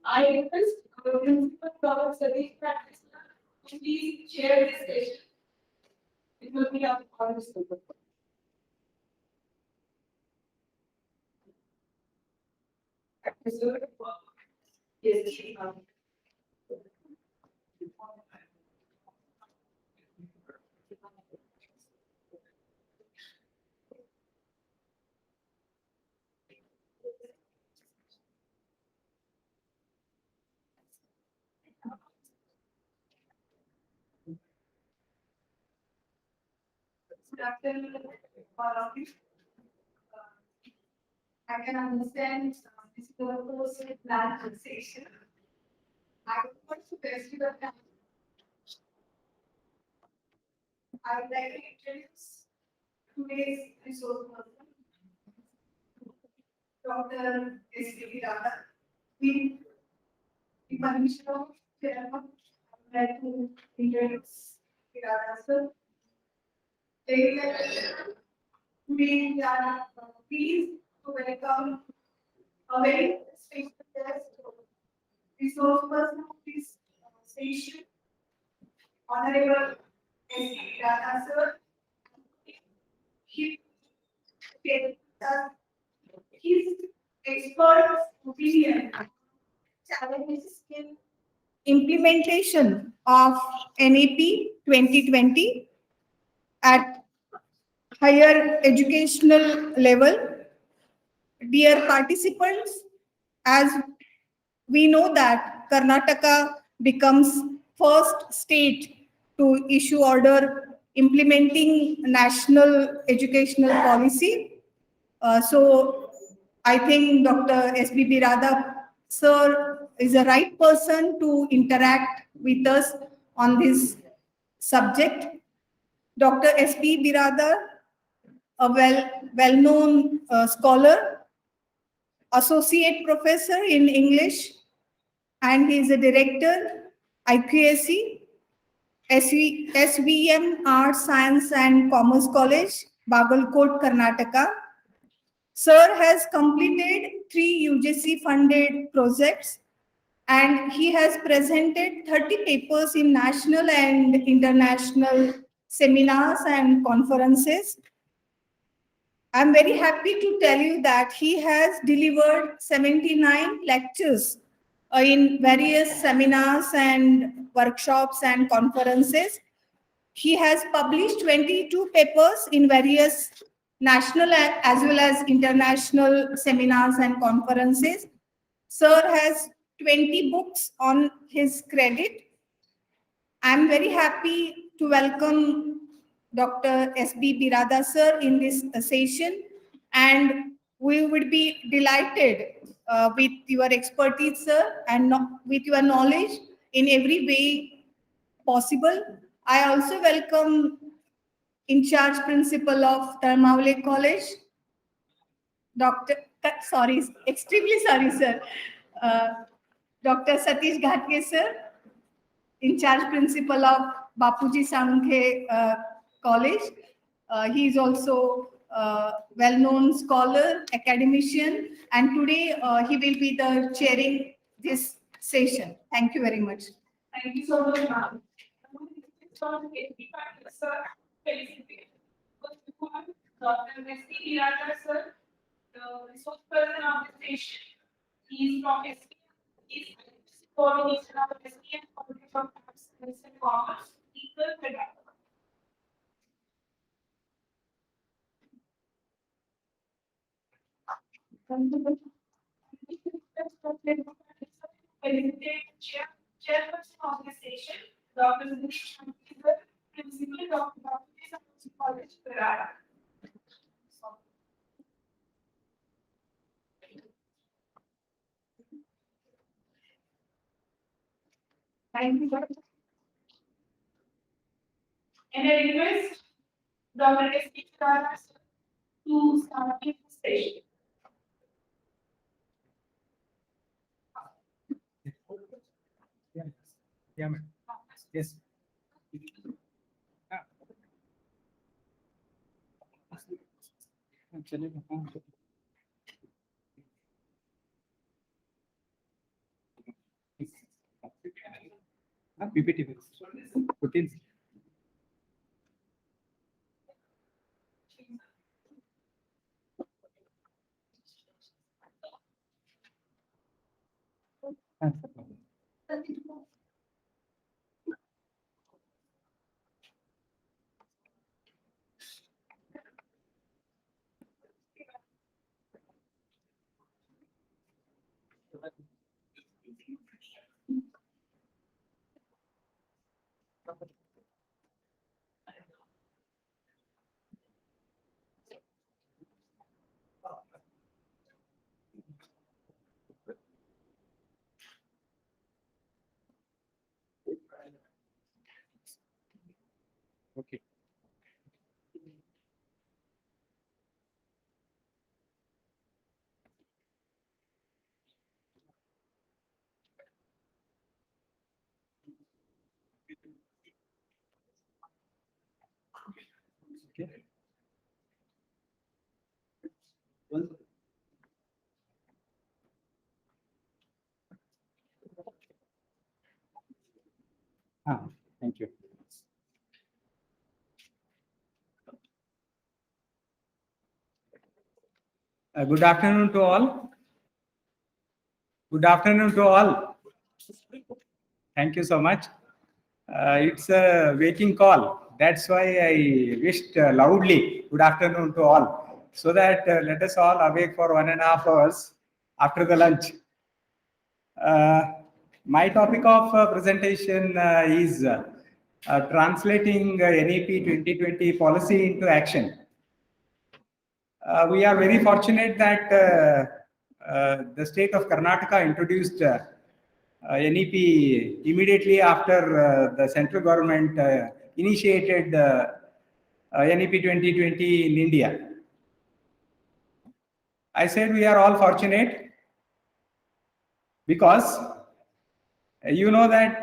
I request our principal Dr. Sadiq Practice to please chair this session. It will be our honor. Yes, good afternoon, all of you. I can understand this is a post-plan session. I would like to best you that I would like to introduce today's resource person, Dr. S.B. Radha. With the permission of Chairman, I would like to introduce Radha sir. Ladies and gentlemen, we are pleased to welcome a very special guest, resource person of this station, Honorable S.B. Radha sir. He gave us his expert opinion challenges in implementation of NAP 2020 at higher educational level. Dear participants, as we know that Karnataka becomes first state to issue order implementing national educational policy. So I think Dr. S.B.B. Radha sir is the right person to interact with us on this subject. Dr. S.B. Biradar, a well-known scholar, associate professor in English, and he is a director, IQAC, SVM Arts, Science and Commerce College, Bagalkot, Karnataka. Sir has completed 3 UGC-funded projects and he has presented 30 papers in national and international seminars and conferences. I'm very happy to tell you that he has delivered 79 lectures in various seminars and workshops and conferences. He has published 22 papers in various national as well as international seminars and conferences. Sir has 20 books on his credit. I'm very happy to welcome Dr. S.B. Biradar sir in this session, and we would be delighted with your expertise, sir, and with your knowledge in every way possible. I also welcome in charge principal of Dharmavali College, Dr. Sorry, extremely sorry, sir. Uh, Dr. Satish Ghatge, sir, in charge principal of Bapuji Sankhe College. He is also a well-known scholar, academician, and today he will be the chairing this session. Thank you very much. Thank you so much, ma'am. Sir, Dr. S.B. Biradar, sir, the resource person of the station. He is from SPM. He is coordination of SPM College of Arts, Science and Commerce, Equal Pedagogy. Chairperson of the station, Dr. Nish Principal Dr. College, Ferrara. Thank you, Dr. And I request Dr. S.B. Ferrara to start the session. Yeah, ma'am. Yes. PPT. Put in. Okay. Okay. Thank you. Good afternoon to all. Good afternoon to all. Thank you so much. It's a waking call. That's why I wished loudly good afternoon to all, so that let us all awake for 1.5 hours after the lunch. My topic of presentation is translating NEP 2020 policy into action. We are very fortunate that the state of Karnataka introduced NEP immediately after the central government initiated NEP 2020 in India. I said we are all fortunate because you know that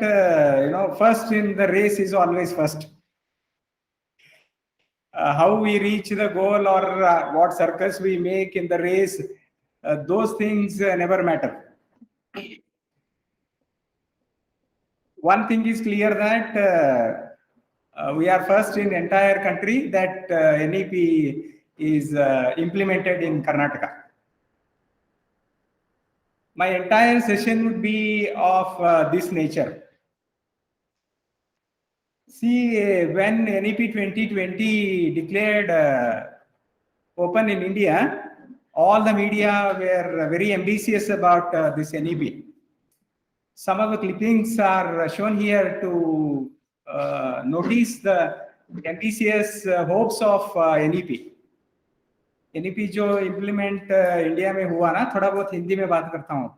first in the race is always first. How we reach the goal or what circus we make in the race, those things never matter. One thing is clear that we are first in entire country that NEP is implemented in Karnataka. My entire session would be of this nature. See, when NEP 2020 declared open in India, all the media were very ambitious about this NEP. Some of the clippings are shown here to notice the ambitious hopes of NEP. NEP जो implement India में हुआ ना, थोड़ा बहुत हिंदी में बात करता हूँ.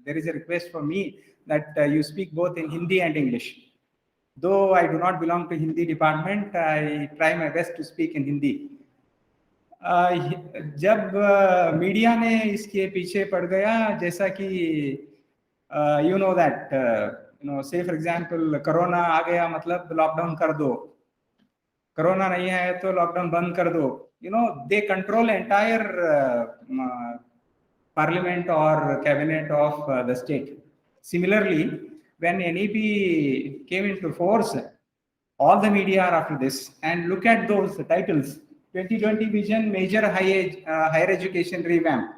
There is a request for me that you speak both in Hindi and English. Though I do not belong to Hindi department, I try my best to speak in Hindi. जब मीडिया ने इसके पीछे पड़ गया, जैसा कि you know that say for example corona आ गया मतलब लॉकडाउन कर दो, कोरोना नहीं है तो लॉकडाउन बंद कर दो. They control entire parliament or cabinet of the state. Similarly, when NEP came into force, all the media are after this. And look at those titles: 2020 Vision, Major Higher Education Revamp.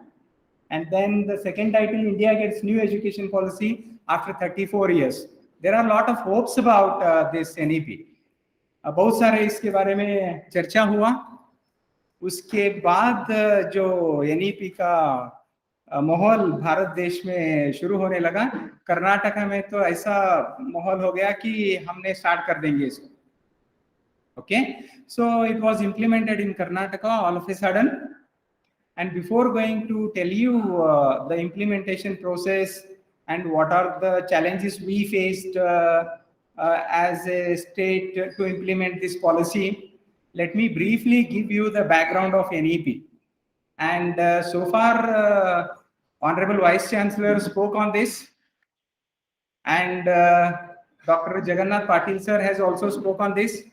And then the second title, India gets new education policy after 34 years. There are a lot of hopes about this NEP. बहुत सारे इसके बारे में चर्चा हुआ. उसके बाद जो NEP का माहौल भारत देश में शुरू होने लगा, कर्नाटका में तो ऐसा माहौल हो गया कि हमने स्टार्ट कर देंगे इसको. Okay, so it was implemented in Karnataka all of a sudden. And before going to tell you the implementation process and what are the challenges we faced as a state to implement this policy, let me briefly give you the background of NEP. And so far, Honorable Vice Chancellor spoke on this, and Dr. Jagannath Patil sir has also spoke on this.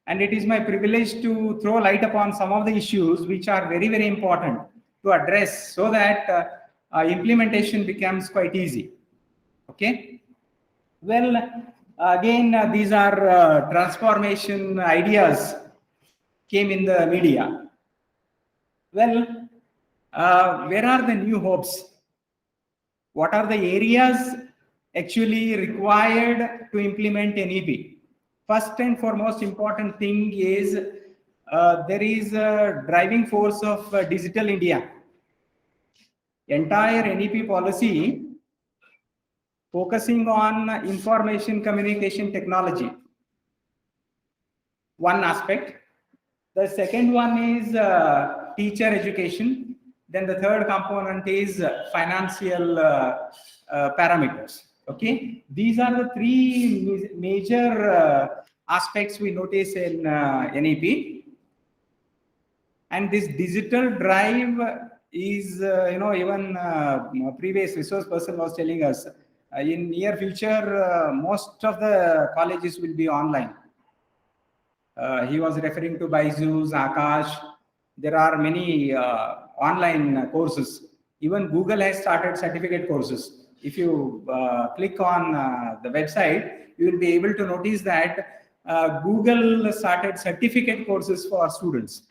And it is my privilege to throw light upon some of the issues which are very, very important to address so that implementation becomes quite easy. Okay. Well, again, these are transformation ideas came in the media. Well, where are the new hopes? What are the areas actually required to implement NEP? First and foremost important thing is there is a driving force of digital India. Entire NEP policy focusing on information communication technology. One aspect. The second one is teacher education. Then the third component is financial parameters. Okay, these are the three major aspects we notice in NEP. And this digital drive is, even previous resource person was telling us, in near future, most of the colleges will be online. He was referring to Byju's, Akash. There are many online courses. Even Google has started certificate courses. If you click on the website, you will be able to notice that Google started certificate courses for students.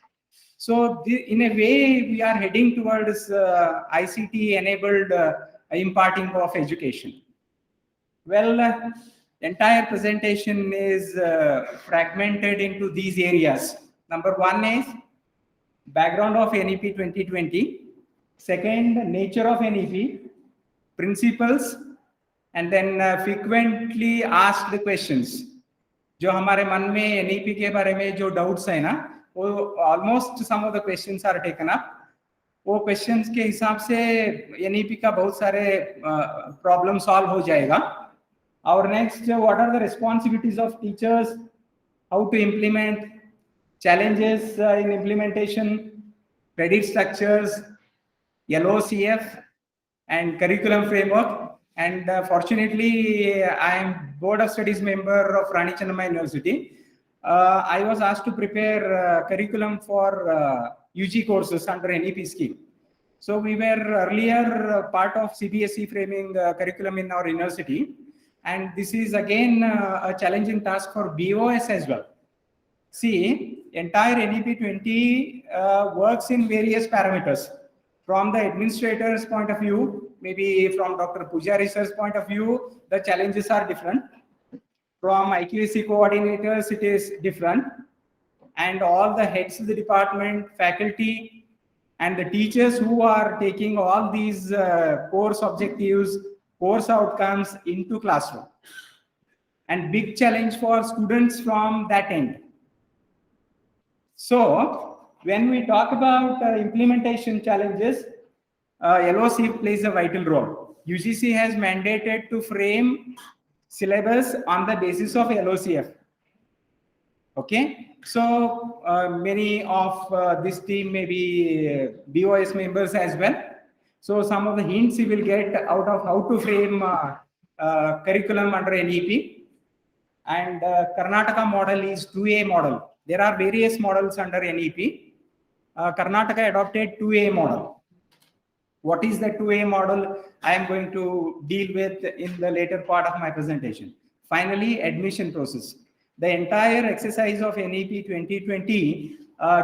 So in a way, we are heading towards ICT-enabled imparting of education. Well, entire presentation is fragmented into these areas. Number one is background of NEP 2020. Second, nature of NEP, principles, and then frequently asked questions. जो हमारे मन में NEP के बारे में जो doubts है ना, वो almost some of the questions are taken up. वो questions के हिसाब से NEP का बहुत सारे problem solve हो जाएगा. Our next, what are the responsibilities of teachers? How to implement? Challenges in implementation, credit structures, LOCF, and curriculum framework. And fortunately, I am Board of Studies member of Rani Chennamma University. I was asked to prepare curriculum for UG courses under NEP scheme. So we were earlier part of CBSE framing curriculum in our university. And this is again a challenging task for BOS as well. See, entire NEP 20 works in various parameters. From the administrator's point of view, maybe from Dr. Pujari sir's point of view, the challenges are different. From IQAC coordinators, it is different. And all the heads of the department, faculty, and the teachers who are taking all these course objectives, course outcomes into classroom. And big challenge for students from that end. So when we talk about implementation challenges, LOC plays a vital role. UGC has mandated to frame syllabus on the basis of LOCF. Okay, so many of this team may be BOS members as well. So some of the hints you will get out of how to frame curriculum under NEP. And Karnataka model is 2A model. There are various models under NEP. Karnataka adopted 2A model. What is the 2A model? I am going to deal with in the later part of my presentation. Finally, admission process. The entire exercise of NEP 2020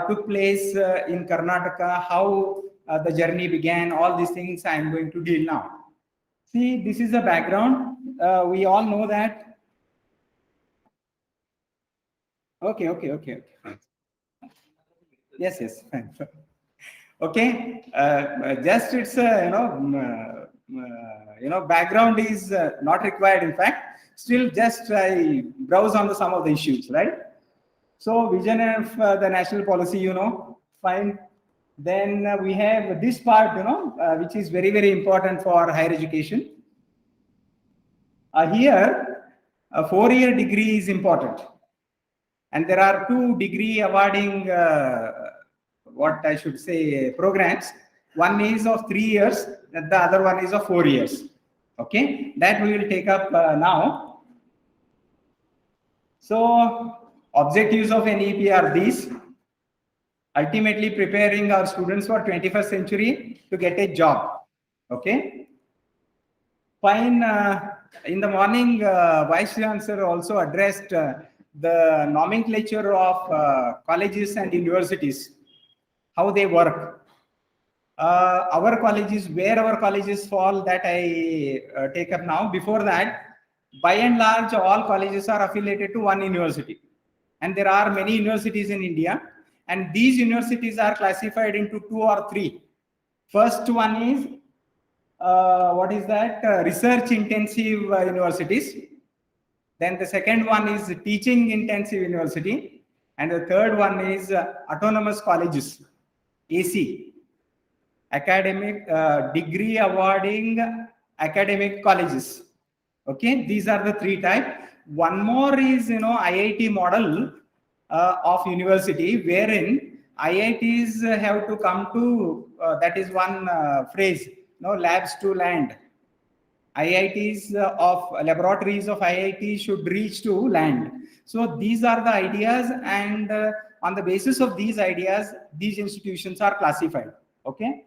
took place in Karnataka, how the journey began, all these things I am going to deal now. See, this is the background. We all know that. Okay. Yes, fine. Okay, just it's background is not required. In fact, still just I browse on some of the issues, right? So vision of the national policy, fine. Then we have this part, which is very, very important for higher education. Here, a 4-year degree is important. And there are 2 degree awarding, what I should say, programs. One is of 3 years, and the other one is of 4 years. Okay, that we will take up now. So, objectives of NEP are these. Ultimately preparing our students for 21st century to get a job. Okay. Fine. In the morning, Vice Chancellor also addressed the nomenclature of colleges and universities, how they work. Our colleges, where our colleges fall, that I take up now. Before that, by and large, all colleges are affiliated to one university. And there are many universities in India. And these universities are classified into two or three. First one is, what is that? Research intensive universities. Then the second one is teaching intensive university. And the third one is autonomous colleges, AC. Academic degree awarding academic colleges. Okay, these are the three types. One more is IIT model of university, wherein IITs have to come to that is one phrase, labs to land. IITs of laboratories of IIT should reach to land. So these are the ideas, and on the basis of these ideas, these institutions are classified. Okay.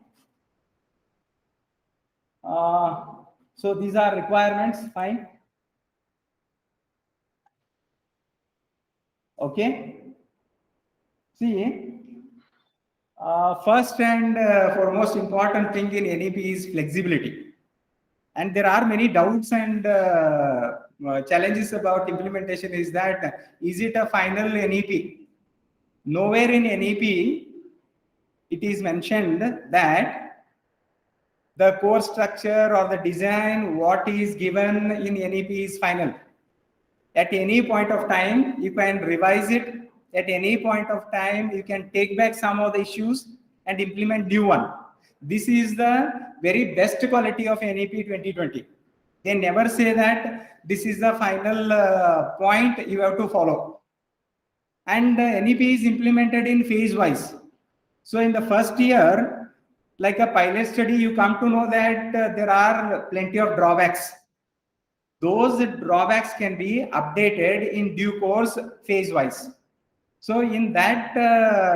So these are requirements. Fine. Okay. See, first and foremost important thing in NEP is flexibility. And there are many doubts and challenges about implementation. Is that, is it a final NEP? Nowhere in NEP it is mentioned that the course structure or the design, what is given in NEP is final. At any point of time, you can revise it. At any point of time, you can take back some of the issues and implement new one. This is the very best quality of NEP 2020. They never say that this is the final point you have to follow. And NEP is implemented in phase wise. So in the first year, like a pilot study, you come to know that there are plenty of drawbacks. Those drawbacks can be updated in due course phase wise. So in that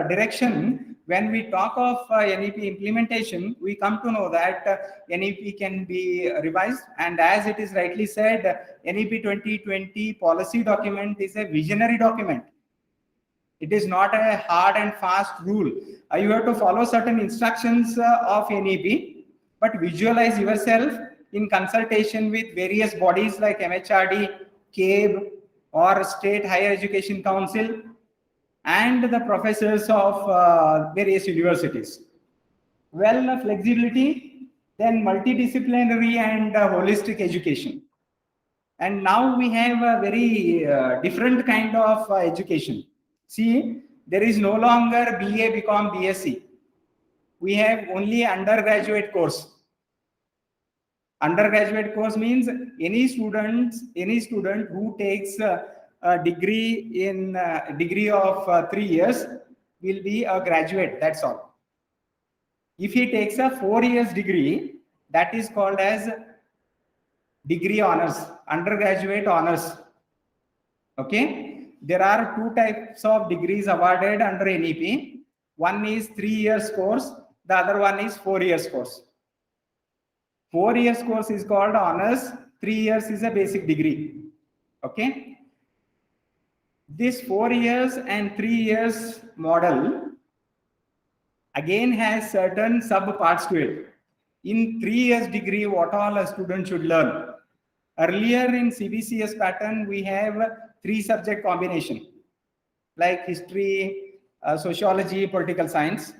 direction, when we talk of NEP implementation, we come to know that NEP can be revised. And as it is rightly said, NEP 2020 policy document is a visionary document. It is not a hard and fast rule. You have to follow certain instructions of NEP, but visualize yourself in consultation with various bodies like MHRD, CABE, or State Higher Education Council, and the professors of various universities. Well, flexibility, then multidisciplinary and holistic education. And now we have a very different kind of education. See, there is no longer BA, BCom, BSc. We have only undergraduate course. Undergraduate course means any student who takes a degree of 3 years will be a graduate. That's all. If he takes a 4 years degree, that is called as degree honors, undergraduate honors. Okay. There are two types of degrees awarded under NEP. One is 3 years course. The other one is 4 years course. 4 years course is called honors. 3 years is a basic degree. Okay. This 4 years and 3 years model again has certain sub parts to it. In 3 years degree, what all a student should learn. Earlier in CBCS pattern, we have 3 subject combination like history, sociology, political science,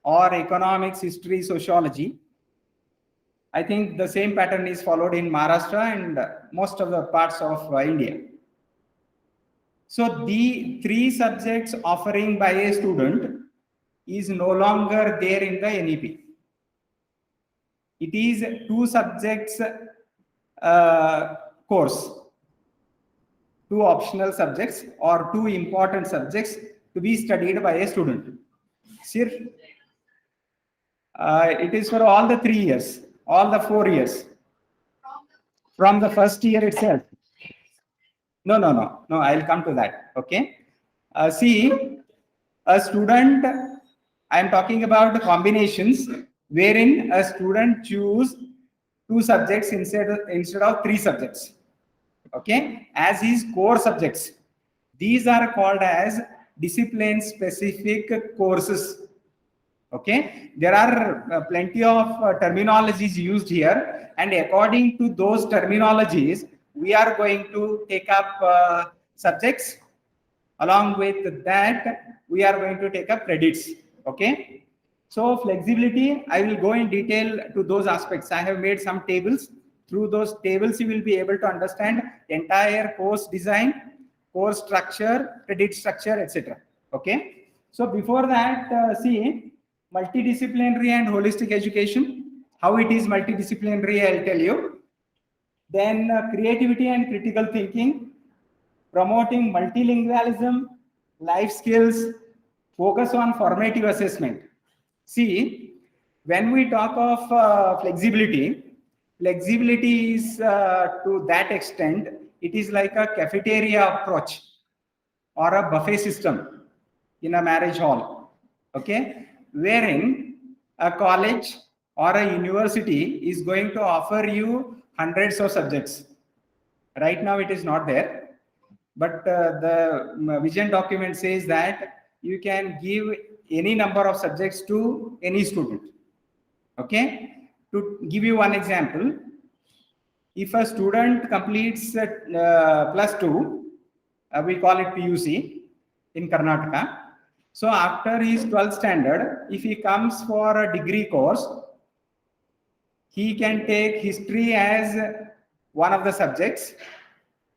or economics, history, sociology. I think the same pattern is followed in Maharashtra and most of the parts of India. So the 3 subjects offering by a student is no longer there in the NEP. It is 2 subjects course, 2 optional subjects or 2 important subjects to be studied by a student. Sir, it is for all the 3 years, all the 4 years, from the first year itself. No, I'll come to that. Okay. See, a student, I am talking about the combinations wherein a student choose 2 subjects instead of 3 subjects. Okay, as his core subjects. These are called as discipline specific courses. Okay, there are plenty of terminologies used here, and according to those terminologies, we are going to take up subjects. Along with that, we are going to take up credits. Okay, so flexibility, I will go in detail to those aspects. I have made some tables. Through those tables, you will be able to understand entire course design, course structure, credit structure, etc. Okay, so before that, see multidisciplinary and holistic education. How it is multidisciplinary, I'll tell you. Then creativity and critical thinking, promoting multilingualism, life skills, focus on formative assessment. See, when we talk of flexibility is to that extent, it is like a cafeteria approach or a buffet system in a marriage hall, okay, wherein a college or a university is going to offer you hundreds of subjects. Right now it is not there, but the vision document says that you can give any number of subjects to any student. Okay, to give you one example, if a student completes +2, we call it PUC in Karnataka. So after his 12th standard, if he comes for a degree course, he can take history as one of the subjects.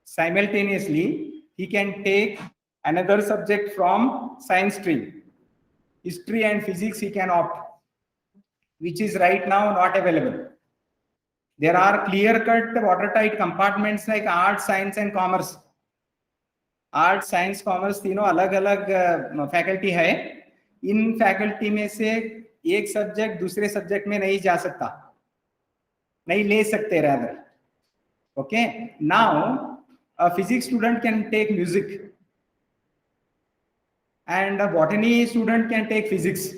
Simultaneously, he can take another subject from science stream. History and physics he can opt, which is right now not available. There are clear-cut, watertight compartments like arts, science, and commerce. Art science commerce तीनों अलग अलग faculty है. इन faculty में से एक subject दूसरे subject में नहीं जा सकता, नहीं ले सकते rather. Okay, now a physics student can take music and a botany student can take physics.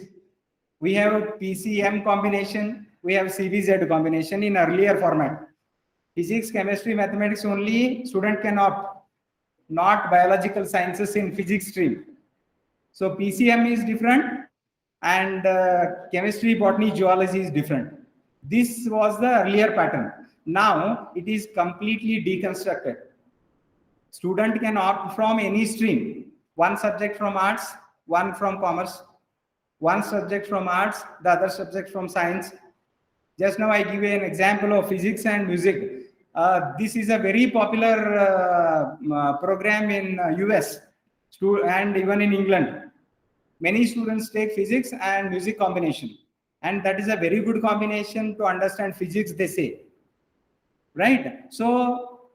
We have PCM combination, we have CBZ combination in earlier format. Physics, chemistry, mathematics only student can opt, not biological sciences in physics stream. So PCM is different and chemistry, botany, zoology is different. This was the earlier pattern. Now it is completely deconstructed. Student can opt from any stream, one subject from arts, one from commerce, one subject from arts, the other subject from science. Just now I give you an example of physics and music. This is a very popular program in US and even in England. Many students take physics and music combination, and that is a very good combination to understand physics, they say, right? So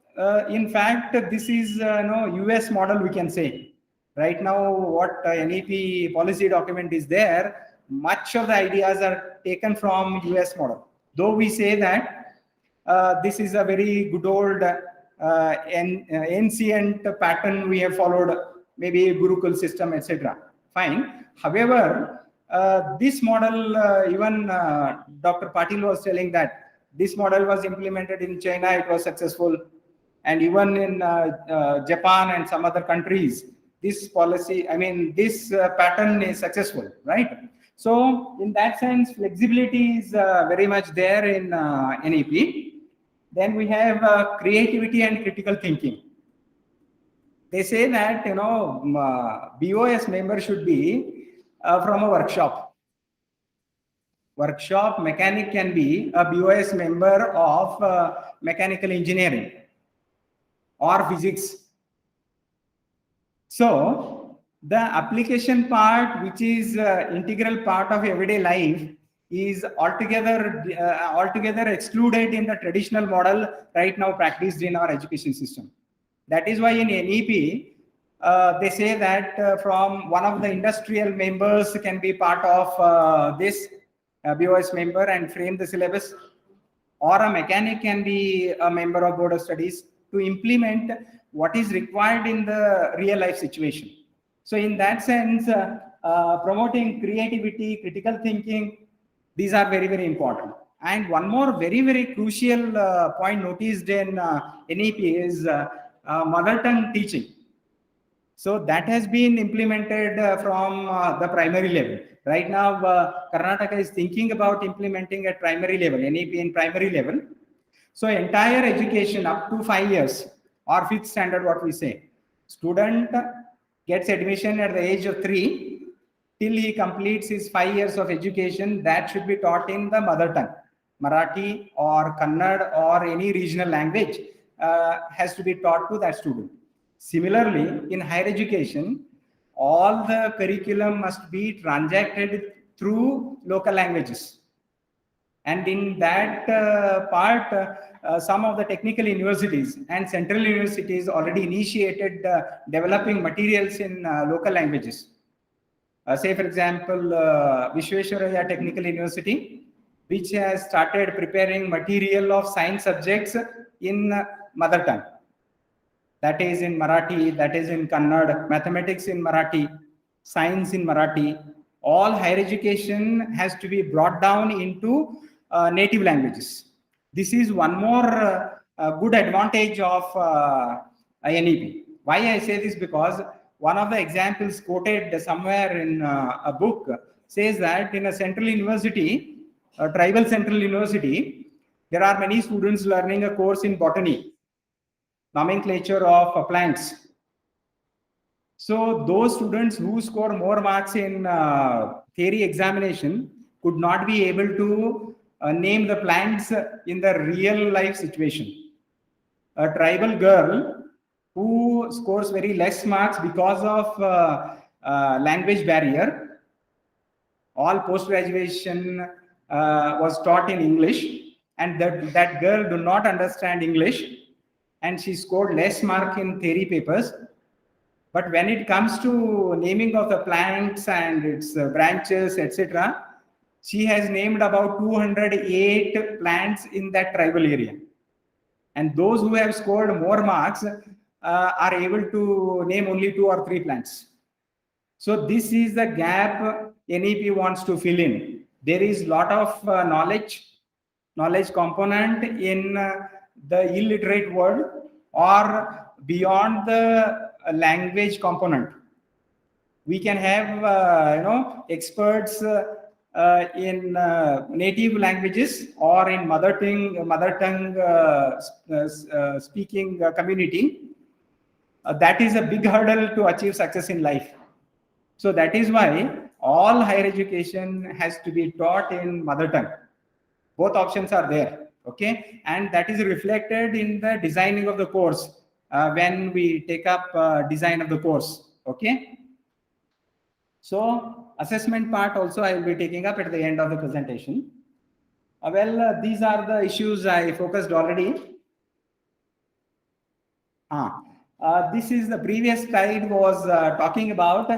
in fact, this is US model, we can say. Right now what NEP policy document is there, much of the ideas are taken from US model, though we say that this is a very good old ancient pattern we have followed, maybe Gurukul system, etc. Fine. However, this model, even Dr. Patil was telling that this model was implemented in China, it was successful, and even in Japan and some other countries, this policy, I mean, this pattern is successful, right? So in that sense, flexibility is very much there in NEP. Then we have creativity and critical thinking. They say that, BOS member should be from a workshop. Workshop mechanic can be a BOS member of mechanical engineering or physics. So the application part, which is integral part of everyday life, is altogether excluded in the traditional model right now practiced in our education system. That is why in NEP, they say that from one of the industrial members can be part of this BOS member and frame the syllabus, or a mechanic can be a member of board of studies to implement what is required in the real life situation. So in that sense, promoting creativity, critical thinking, these are very, very important. And one more very, very crucial point noticed in NEP is mother tongue teaching. So that has been implemented from the primary level. Right now, Karnataka is thinking about implementing at primary level, NEP in primary level. So entire education up to 5 years or 5th standard, what we say, student gets admission at the age of 3 till he completes his 5 years of education. That should be taught in the mother tongue, Marathi or Kannada or any regional language has to be taught to that student. Similarly, in higher education, all the curriculum must be transacted through local languages. And in that part, some of the technical universities and central universities already initiated developing materials in local languages. Say, for example, Vishwesvaraya Technical University, which has started preparing material of science subjects in mother tongue. That is in Marathi, that is in Kannada, mathematics in Marathi, science in Marathi. All higher education has to be brought down into native languages. This is one more good advantage of NEP. Why I say this? Because one of the examples quoted somewhere in a book says that in a central university, a tribal central university, there are many students learning a course in botany, nomenclature of plants. So those students who score more marks in theory examination could not be able to name the plants in the real life situation. A tribal girl who scores very less marks because of language barrier, all post-graduation was taught in English, and that girl do not understand English, and she scored less mark in theory papers. But when it comes to naming of the plants and its branches, etc., she has named about 208 plants in that tribal area. And those who have scored more marks are able to name only 2 or 3 plants. So this is the gap NEP wants to fill in. There is lot of knowledge component in the illiterate world or beyond the language component. We can have experts in native languages or in mother tongue speaking community. That is a big hurdle to achieve success in life. So that is why all higher education has to be taught in mother tongue. Both options are there, okay? And that is reflected in the designing of the course when we take up design of the course, okay? So assessment part also I will be taking up at the end of the presentation. These are the issues I focused already. This is the previous slide was talking about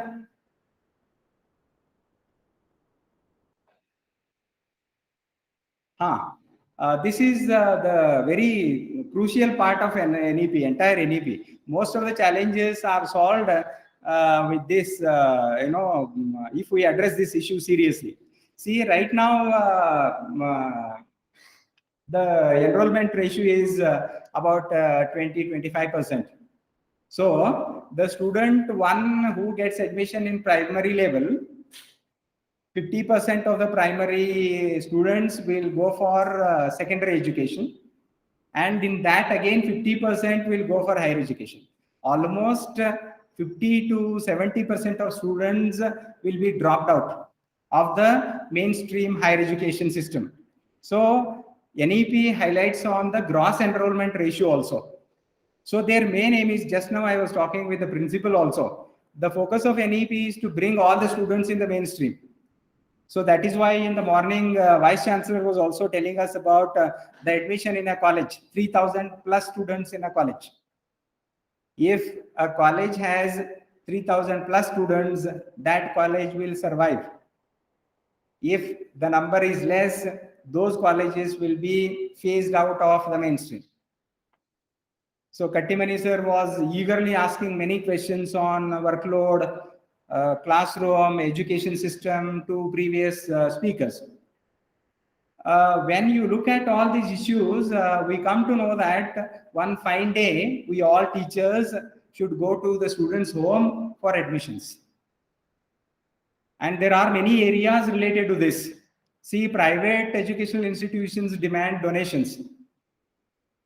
this is the very crucial part of an NEP, entire NEP. Most of the challenges are solved with this, if we address this issue seriously. See, right now, the enrollment ratio is about 20-25%. So the student one who gets admission in primary level, 50% of the primary students will go for secondary education, and in that again 50% will go for higher education. Almost 50 to 70% of students will be dropped out of the mainstream higher education system. So NEP highlights on the gross enrollment ratio also. So their main aim is, just now I was talking with the principal also, the focus of NEP is to bring all the students in the mainstream. So that is why in the morning, Vice Chancellor was also telling us about the admission in a college, 3,000 plus students in a college. If a college has 3,000 plus students, that college will survive. If the number is less, those colleges will be phased out of the mainstream. So Kattimani sir was eagerly asking many questions on workload, classroom, education system to previous speakers. when you look at all these issues, we come to know that one fine day, we all teachers should go to the students' home for admissions. And there are many areas related to this. See, private educational institutions demand donations.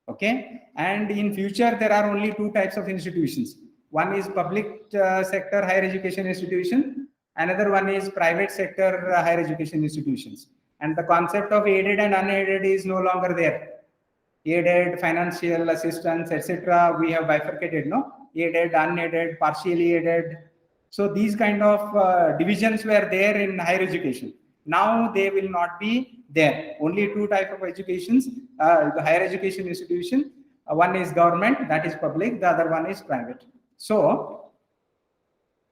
Okay, and in future there are only two types of institutions. One is public sector higher education institution, another one is private sector higher education institutions. And the concept of aided and unaided is no longer there. Aided, financial assistance, etc. we have bifurcated, no? Aided, unaided, partially aided. So these kind of divisions were there in higher education. Now they will not be there. Only two type of educations, the higher education institution. One is government, that is public. The other one is private. So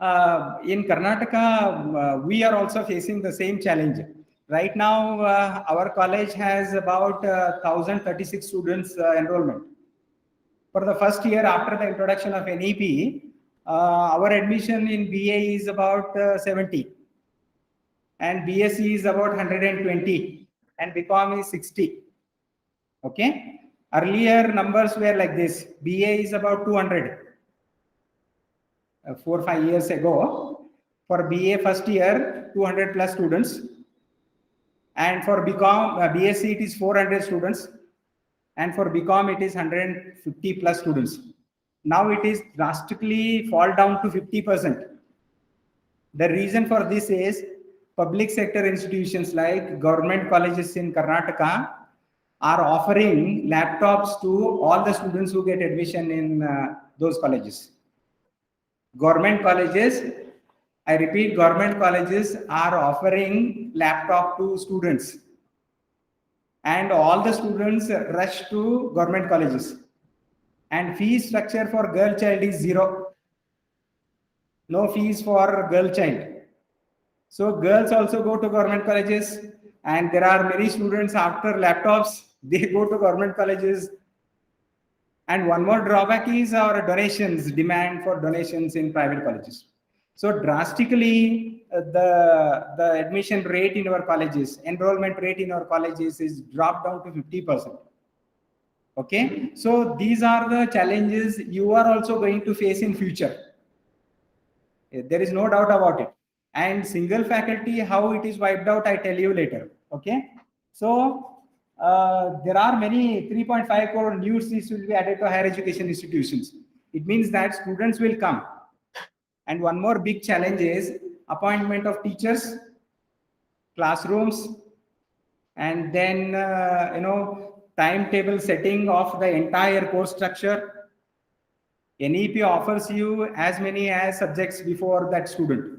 in Karnataka, we are also facing the same challenge. Right now, our college has about 1,036 students enrollment. For the first year after the introduction of NEP, our admission in BA is about 70. And BSc is about 120 and BCom is 60. Okay. Earlier numbers were like this. BA is about 200. 4 or 5 years ago, for BA first year, 200 plus students. And for BCom, BSc it is 400 students. And for BCom it is 150 plus students. Now it is drastically fall down to 50%. The reason for this is public sector institutions like government colleges in Karnataka are offering laptops to all the students who get admission in those colleges. Government colleges, I repeat, government colleges are offering laptop to students. And all the students rush to government colleges. And fee structure for girl child is 0. No fees for girl child. So girls also go to government colleges, and there are many students after laptops, they go to government colleges. And one more drawback is our donations, demand for donations in private colleges. So drastically, the admission rate in our colleges, enrollment rate in our colleges is dropped down to 50%. Okay, so these are the challenges you are also going to face in future. There is no doubt about it. And single faculty, how it is wiped out, I tell you later. Okay, so there are many 3.5 crore new seats will be added to higher education institutions. It means that students will come. And one more big challenge is appointment of teachers, classrooms, and then timetable setting of the entire course structure. NEP offers you as many as subjects before that student.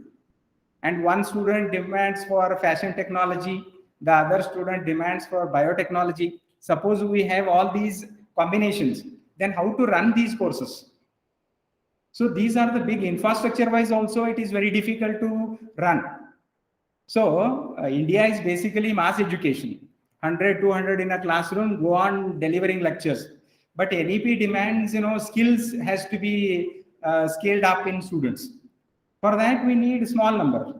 And one student demands for fashion technology, the other student demands for biotechnology. Suppose we have all these combinations, then how to run these courses? So these are the big infrastructure wise also it is very difficult to run. So India is basically mass education. 100, 200 in a classroom, go on delivering lectures. But NEP demands, skills has to be scaled up in students. For that, we need a small number.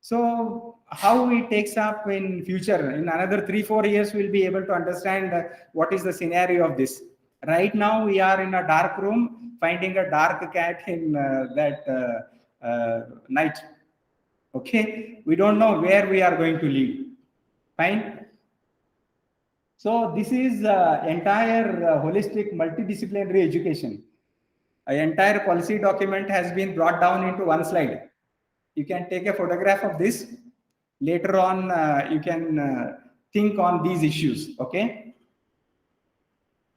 So how it takes up in future, in another 3-4 years, we'll be able to understand what is the scenario of this. Right now, we are in a dark room, finding a dark cat in that night. Okay, we don't know where we are going to lead. Fine. So this is entire holistic multidisciplinary education. An entire policy document has been brought down into one slide. You can take a photograph of this. Later on, you can think on these issues. Okay.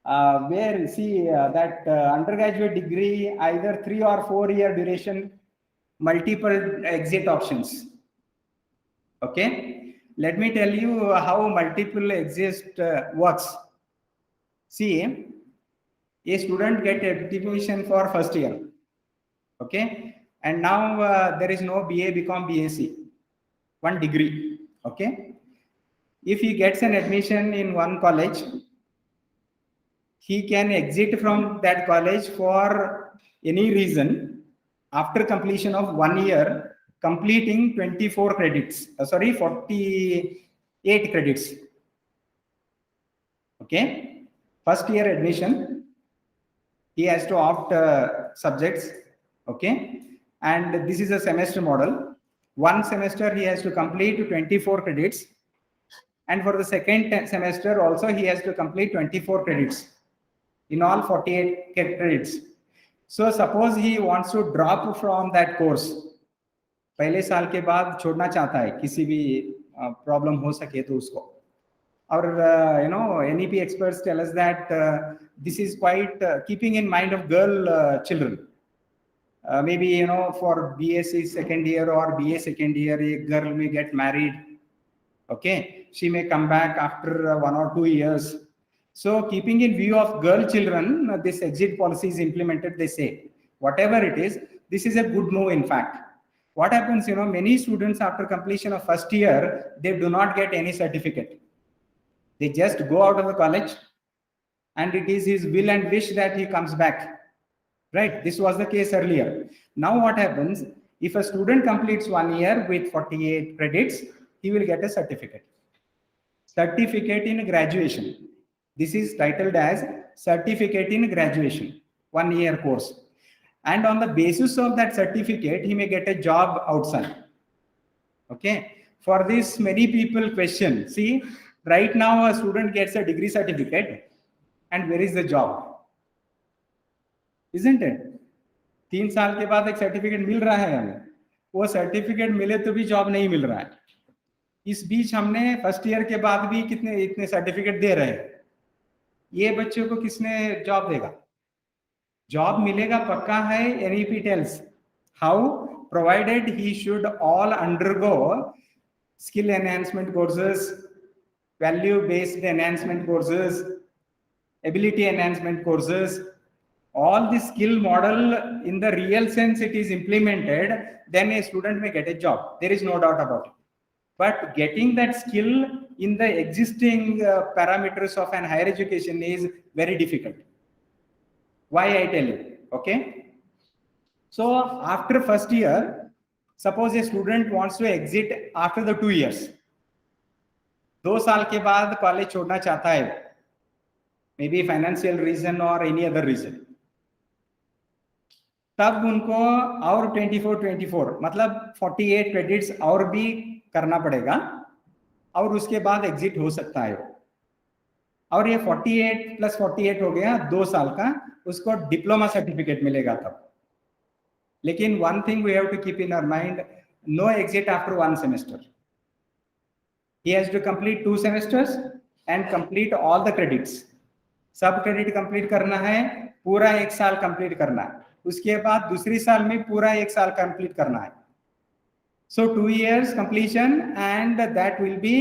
Where you see that undergraduate degree, either 3 or 4 year duration, multiple exit options. Okay. Let me tell you how multiple exit works. See, a student get admission for first year. Okay. And now there is no BA, BCom, BSc. One degree. Okay. If he gets an admission in one college, he can exit from that college for any reason after completion of 1 year, completing 24 credits, 48 credits. Okay, first year admission, he has to opt subjects. Okay, and this is a semester model. One semester he has to complete 24 credits, and for the second semester also he has to complete 24 credits. In all 48 credits. So suppose he wants to drop from that course, पहले साल के बाद छोड़ना चाहता है, किसी भी problem हो सके तो उसको, और NEP experts tell us that this is quite keeping in mind of girl children. Maybe for BSc second year or BA second year, a girl may get married. Okay, she may come back after 1 or 2 years. So keeping in view of girl children, this exit policy is implemented. They say, whatever it is, this is a good move. In fact, what happens, many students after completion of first year, they do not get any certificate. They just go out of the college and it is his will and wish that he comes back. Right? This was the case earlier. Now what happens, if a student completes 1 year with 48 credits, he will get a certificate. Certificate in graduation. This is titled as certificate in graduation, 1 year course. And on the basis of that certificate, he may get a job outside. Okay. For this, many people question, see, right now a student gets a degree certificate and where is the job? Isn't it? 3 साल के बाद एक certificate मिल रहा है हमें, वो certificate मिले तो भी जॉब नहीं मिल रहा है. इस बीच हमने फर्स्ट ईयर के बाद भी इतने सर्टिफिकेट दे रहे हैं, ये बच्चों को किसने जॉब देगा? जॉब मिलेगा पक्का है. NEP tells how, provided he should all undergo skill enhancement courses, value based enhancement courses, ability enhancement courses, all the skill model in the real sense it is implemented, then a student may get a job. There is no doubt about it. But getting that skill in the existing parameters of an higher education is very difficult. Why I tell you, okay? So after first year, suppose a student wants to exit after the 2 years. 2 साल के बाद college छोड़ना चाहता है, maybe financial reason or any other reason. तब उनको और 24 मतलब 48 क्रेडिट्स और भी करना पड़ेगा और उसके बाद एग्जिट हो सकता है. और ये 48 + 48 हो गया 2 साल का, उसको डिप्लोमा सर्टिफिकेट मिलेगा तब. लेकिन one thing we have to keep in our mind, no exit after 1 semester. He has to complete 2 semesters and complete all the credits. सब क्रेडिट कंप्लीट करना है, पूरा 1 साल कंप्लीट करना है, उसके बाद दूसरी साल में पूरा 1 साल कंप्लीट करना है. So 2 years completion and that will be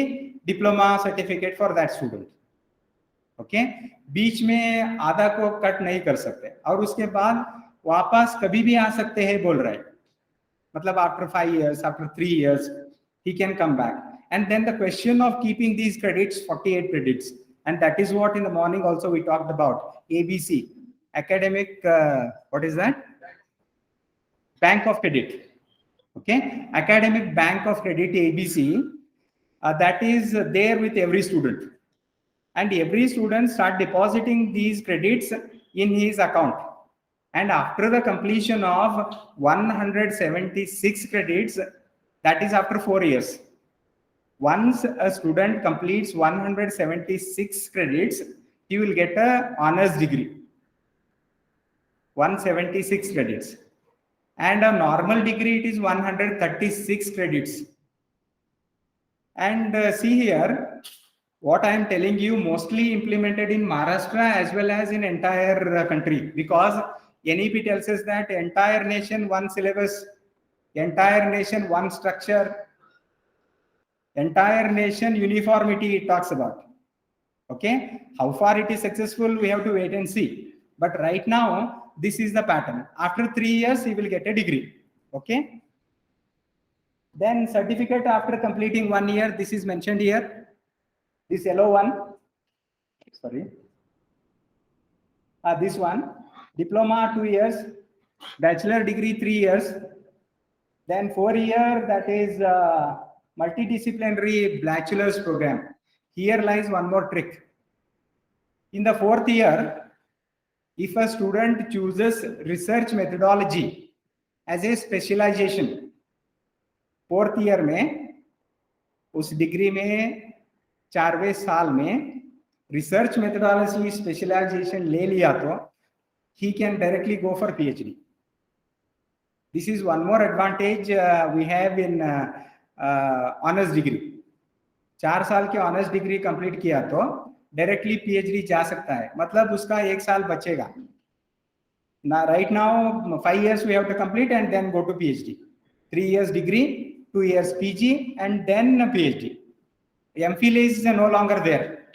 diploma certificate for that student. Okay, बीच में आधा को कट नहीं कर सकते और उसके बाद वापस कभी भी आ सकते हैं बोल रहे हैं. मतलब after 5 years, after 3 years, he can come back. And then the question of keeping these credits, 48 credits, and that is what in the morning also we talked about, ABC, academic, what is that? Bank of credit. Okay, academic bank of credit, ABC, that is there with every student, and every student start depositing these credits in his account, and after the completion of 176 credits, that is after 4 years, once a student completes 176 credits, he will get a honors degree. 176 credits. And a normal degree, it is 136 credits. And see here, what I am telling you, mostly implemented in Maharashtra as well as in entire country, because NEP tells us that entire nation one syllabus, entire nation one structure, entire nation uniformity it talks about. Okay, how far it is successful, we have to wait and see. But right now, this is the pattern. After 3 years, he will get a degree. Okay. Then certificate after completing 1 year, this is mentioned here. This yellow one, sorry. This one, diploma 2 years, bachelor degree 3 years, then 4 year, that is multidisciplinary bachelor's program. Here lies one more trick. In the 4th year, if a student chooses research methodology as a specialization, 4th year में उस degree में 4वें साल में research methodology specialisation ले लिया तो he can directly go for PhD. This is one more advantage we have in honors degree. 4 साल के ऑनर्स डिग्री कंप्लीट किया तो डायरेक्टली पीएचडी जा सकता है, मतलब उसका 1 साल बचेगा ना. Right now 5 years we have to complete and then go to PhD. 3 years degree, 2 years PG and then PhD. MPhil is no longer there.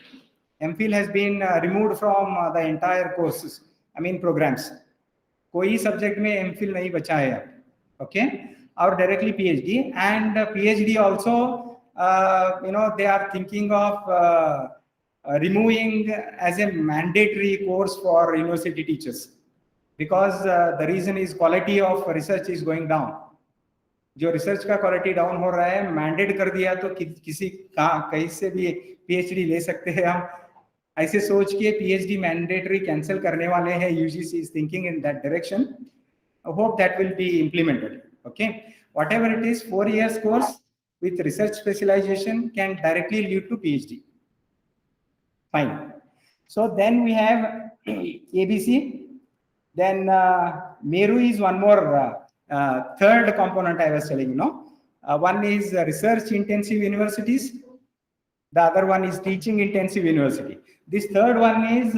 MPhil has been removed from the entire courses, I mean programs. कोई subject में MPhil नहीं बचा है अब. Okay, or directly PhD. And PhD also they are thinking of removing as a mandatory course for university teachers, because the reason is quality of research is going down. जो research का quality down हो रहा है, mandate कर दिया तो किसी कहीं से भी पीएचडी ले सकते हैं हम. ऐसे सोच के पीएचडी मैंडेटरी कैंसिल करने वाले हैं. UGC is thinking in that direction. I hope that will be implemented. Okay, whatever it is, 4 years course with research specialization can directly lead to PhD. Fine. So then we have ABC. Then Meru is one more third component I was telling you. One is research intensive universities. The other one is teaching intensive university. This third one is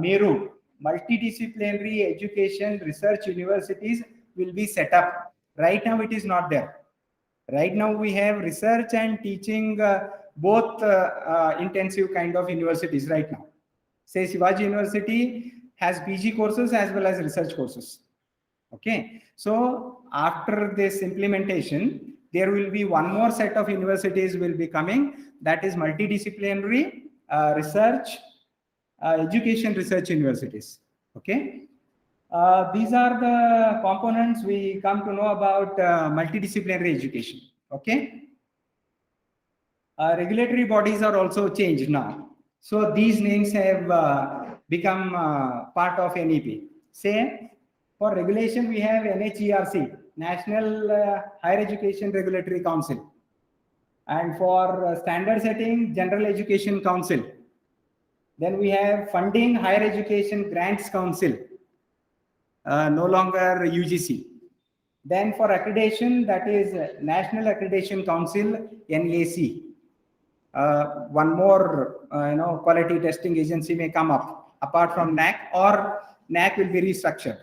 Meru. Multidisciplinary education research universities will be set up. Right now it is not there. Right now we have research and teaching both intensive kind of universities right now. Say Shivaji University has PG courses as well as research courses. Okay, so after this implementation there will be one more set of universities will be coming, that is multidisciplinary research education research universities. Okay, these are the components we come to know about multidisciplinary education. Okay, regulatory bodies are also changed now, so these names have become part of NEP. Say for regulation we have NHERC, National Higher Education Regulatory Council, and for standard setting General Education Council. Then we have Funding Higher Education Grants Council, no longer UGC. Then for accreditation, that is National Accreditation Council, NAC. One more quality testing agency may come up apart from NAC, or NAC will be restructured.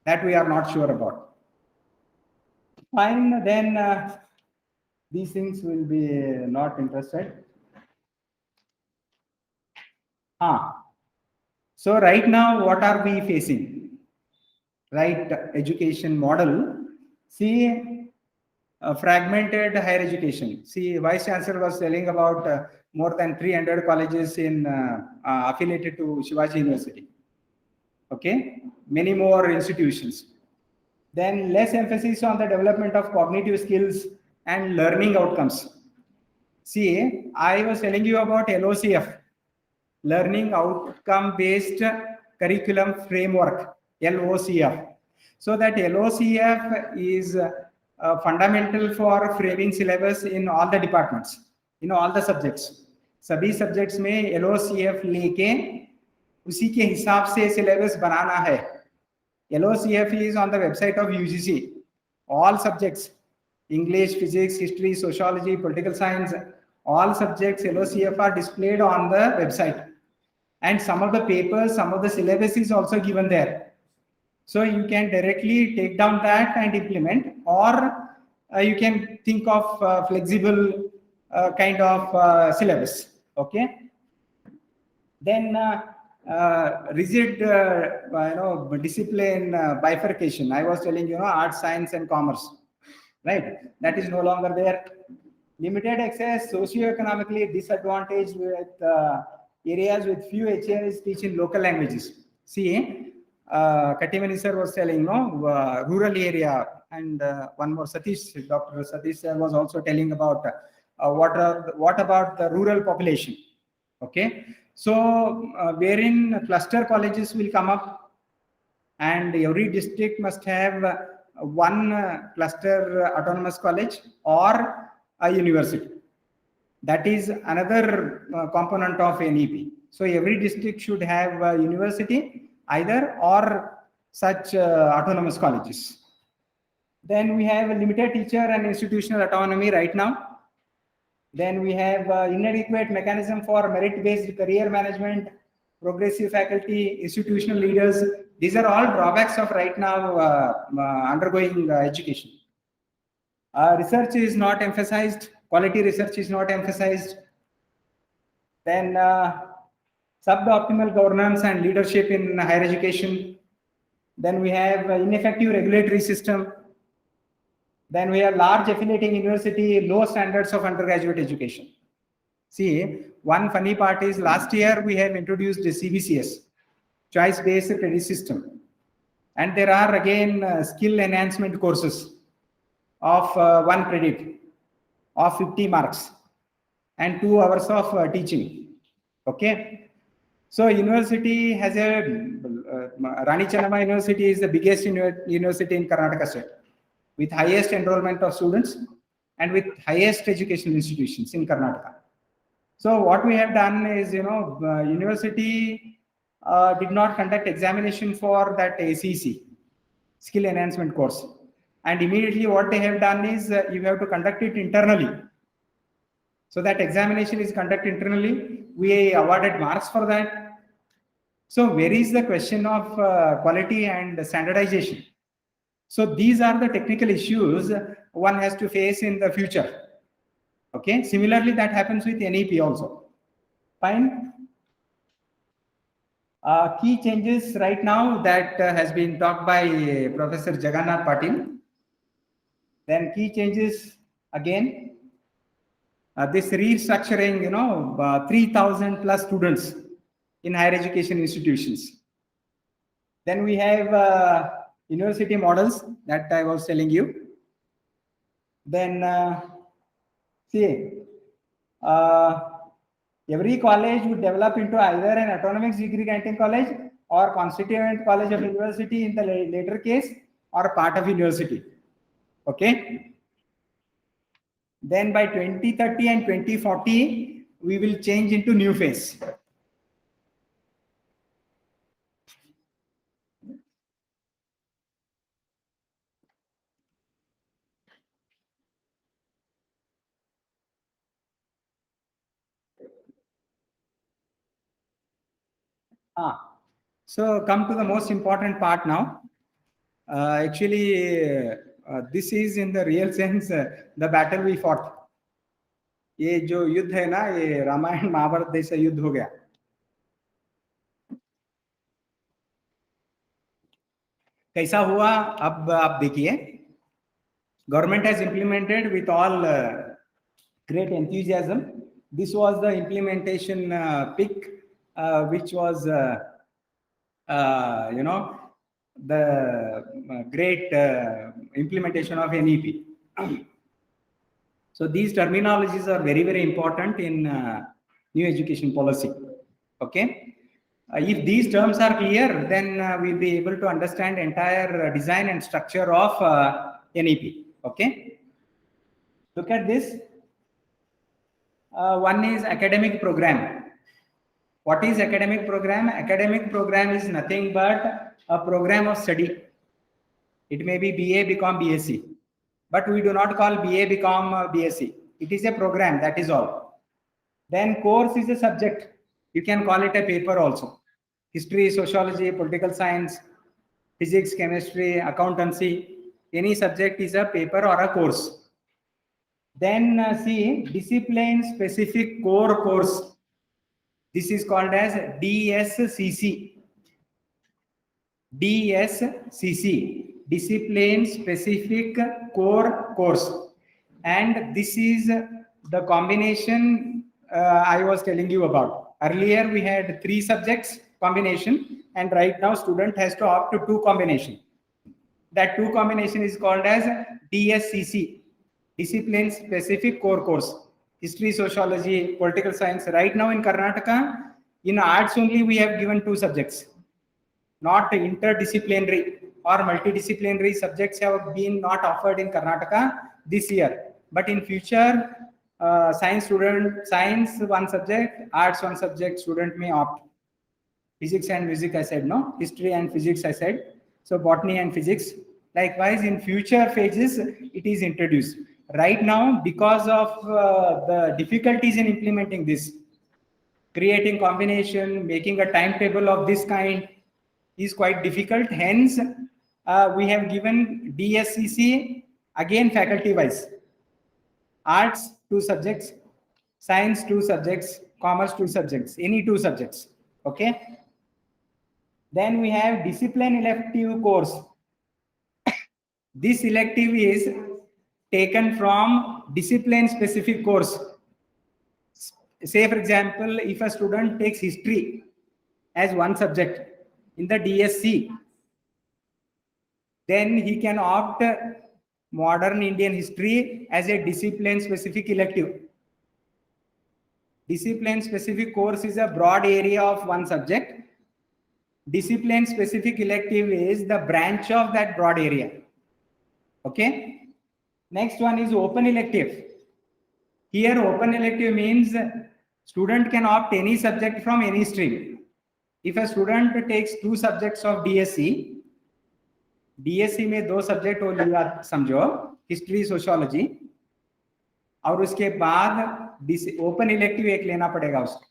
That we are not sure about. Fine, then these things will be not interested. So right now, what are we facing? Right, education model. See, fragmented higher education. See, Vice Chancellor was telling about more than 300 colleges in affiliated to Shivaji University. Okay, many more institutions. Then less emphasis on the development of cognitive skills and learning outcomes. See, I was telling you about LOCF. Learning Outcome Based Curriculum Framework, LOCF. So that LOCF is fundamental for framing syllabus in all the departments, all the subjects. सभी subjects में LOCF लेके उसी के हिसाब से syllabus बनाना है. LOCF is on the website of UGC. All subjects, English, physics, history, sociology, political science, all subjects LOCF are displayed on the website. And some of the papers, some of the syllabus is also given there. So you can directly take down that and implement, or you can think of flexible kind of syllabus. Okay. Then rigid, discipline bifurcation. I was telling arts, science, and commerce. Right. That is no longer there. Limited access, socioeconomically disadvantaged with areas with few HAs teach in local languages. See, Katimani sir was telling, rural area, and one more Satish, Dr. Satish sir was also telling about what about the rural population. Okay, So wherein cluster colleges will come up, and every district must have one cluster autonomous college or a university. That is another component of NEP. So every district should have a university either or such autonomous colleges. Then we have a limited teacher and institutional autonomy right now. Then we have inadequate mechanism for merit-based career management, progressive faculty, institutional leaders. These are all drawbacks of right now undergoing education. Research is not emphasized. Quality research is not emphasized. Then suboptimal governance and leadership in higher education. Then we have ineffective regulatory system. Then we have large affiliating university, low standards of undergraduate education. See, one funny part is last year we have introduced the CBCS, choice-based credit system. And there are again skill enhancement courses of 1 credit of 50 marks and 2 hours of teaching. Okay. So university has a, Rani Chennamma University is the biggest university in Karnataka state, with highest enrollment of students and with highest educational institutions in Karnataka. So what we have done is, university did not conduct examination for that ACC, skill enhancement course. And immediately what they have done is you have to conduct it internally. So that examination is conducted internally. We awarded marks for that. So where is the question of quality and standardization? So these are the technical issues one has to face in the future. Okay. Similarly, that happens with NEP also. Fine. Key changes right now that has been talked by Professor Jagannath Patil. Then key changes again. This restructuring, 3,000 plus students in higher education institutions. Then we have university models that I was telling you. Then every college would develop into either an autonomous degree granting college or constituent college of university in the later case, or part of university. Okay. Then by 2030 and 2040, we will change into new phase. So come to the most important part now. Actually, this is in the real sense the battle we fought. ये जो युद्ध है ना, ये रामायण महाभारत जैसा युद्ध हो गया. कैसा हुआ अब आप देखिए. Government has implemented with all great enthusiasm. This was the implementation peak, which was the great implementation of NEP. So these terminologies are very, very important in new education policy. Okay. If these terms are clear, then we'll be able to understand entire design and structure of NEP. Okay. Look at this. One is academic program. What is academic program? Academic program is nothing but a program of study. It may be BA, BCom, BSc, but we do not call BA, BCom, BSc. It is a program, that is all. Then course is a subject. You can call it a paper also. History, sociology, political science, physics, chemistry, accountancy. Any subject is a paper or a course. Then see, discipline specific core course. This is called as DSCC. DSCC, discipline specific core course. And this is the combination I was telling you about. Earlier we had 3 subjects combination, and right now student has to opt to 2 combination. That 2 combination is called as DSCC, discipline specific core course. History, sociology, political science. Right now in Karnataka, In arts only we have given 2 subjects, not interdisciplinary or multidisciplinary subjects have been not offered in Karnataka this year. But in future, science 1 subject, arts 1 subject student may opt. Physics and music I said, no? History and physics I said. So botany and physics. Likewise, in future phases, it is introduced. Right now, because of the difficulties in implementing this, creating combination, making a timetable of this kind is quite difficult. Hence, we have given DSCC again faculty-wise. Arts 2 subjects, science 2 subjects, commerce 2 subjects, any 2 subjects. Okay. Then we have discipline elective course. This elective is taken from discipline specific course. Say for example, if a student takes history as 1 subject in the DSC, then he can opt modern Indian history as a discipline specific elective. Discipline specific course is a broad area of 1 subject. Discipline specific elective is the branch of that broad area. Okay. Next one is open elective. Here open elective means student can opt any subject from any stream. If a student takes 2 subjects of DSC में 2 subject हो लिया समझो, history sociology, और उसके बाद open elective एक लेना पड़ेगा उसको.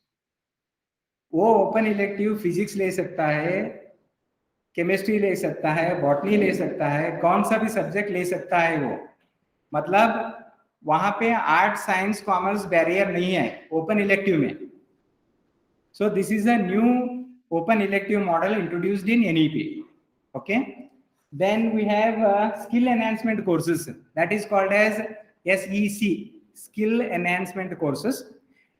वो ओपन इलेक्टिव फिजिक्स ले सकता है, केमिस्ट्री ले सकता है, बॉटनी ले सकता है, कौन सा भी सब्जेक्ट ले सकता है वो. मतलब वहां पे आर्ट साइंस कॉमर्स बैरियर नहीं है ओपन इलेक्टिव में. So this is a new open elective model introduced in NEP. Okay. Then we have skill enhancement courses, that is called as SEC, skill enhancement courses.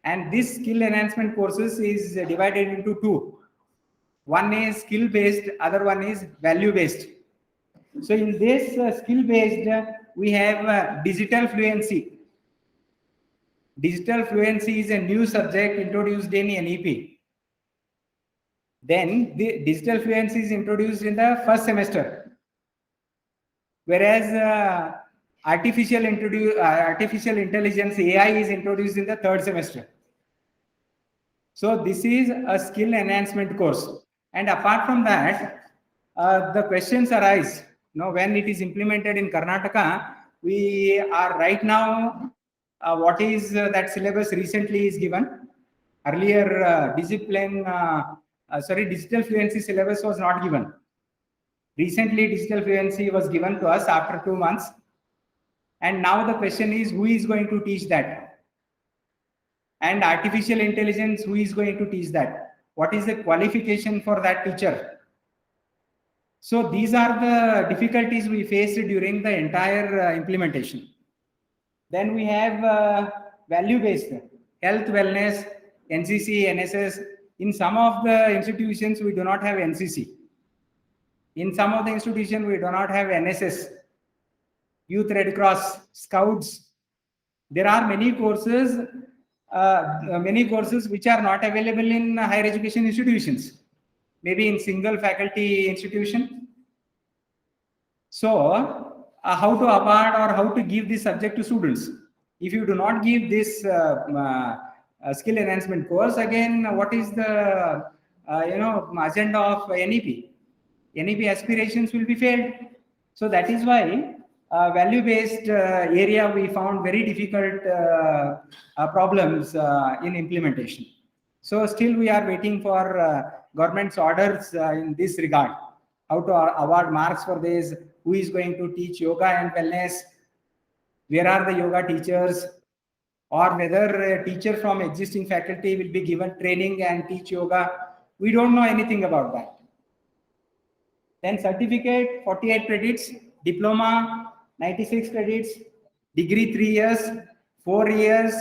And this skill enhancement courses is divided into 2. One is skill based, other one is value based. So in this skill based, we have digital fluency. Digital fluency is a new subject introduced in NEP. Then the digital fluency is introduced in the first semester. Whereas artificial intelligence, AI, is introduced in the 3rd semester. So this is a skill enhancement course. And apart from that, the questions arise. When it is implemented in Karnataka, we are right now, what is that syllabus recently is given. Earlier, digital fluency syllabus was not given. Recently, digital fluency was given to us after 2 months. And now the question is, who is going to teach that? And artificial intelligence, who is going to teach that? What is the qualification for that teacher? So these are the difficulties we faced during the entire implementation. Then we have value-based, health, wellness, NCC, NSS. In some of the institutions, we do not have NCC. In some of the institutions, we do not have NSS, Youth Red Cross, Scouts. There are many courses which are not available in higher education institutions, maybe in single faculty institution. So, how to award or how to give this subject to students? If you do not give this skill enhancement course, again, what is the agenda of NEP? NEP aspirations will be failed. So that is why value-based area we found very difficult problems in implementation. So still we are waiting for government's orders in this regard. How to award marks for this, who is going to teach yoga and wellness, where are the yoga teachers, or whether a teacher from existing faculty will be given training and teach yoga. We don't know anything about that. Then certificate, 48 credits, diploma, 96 credits, degree 3 years, 4 years,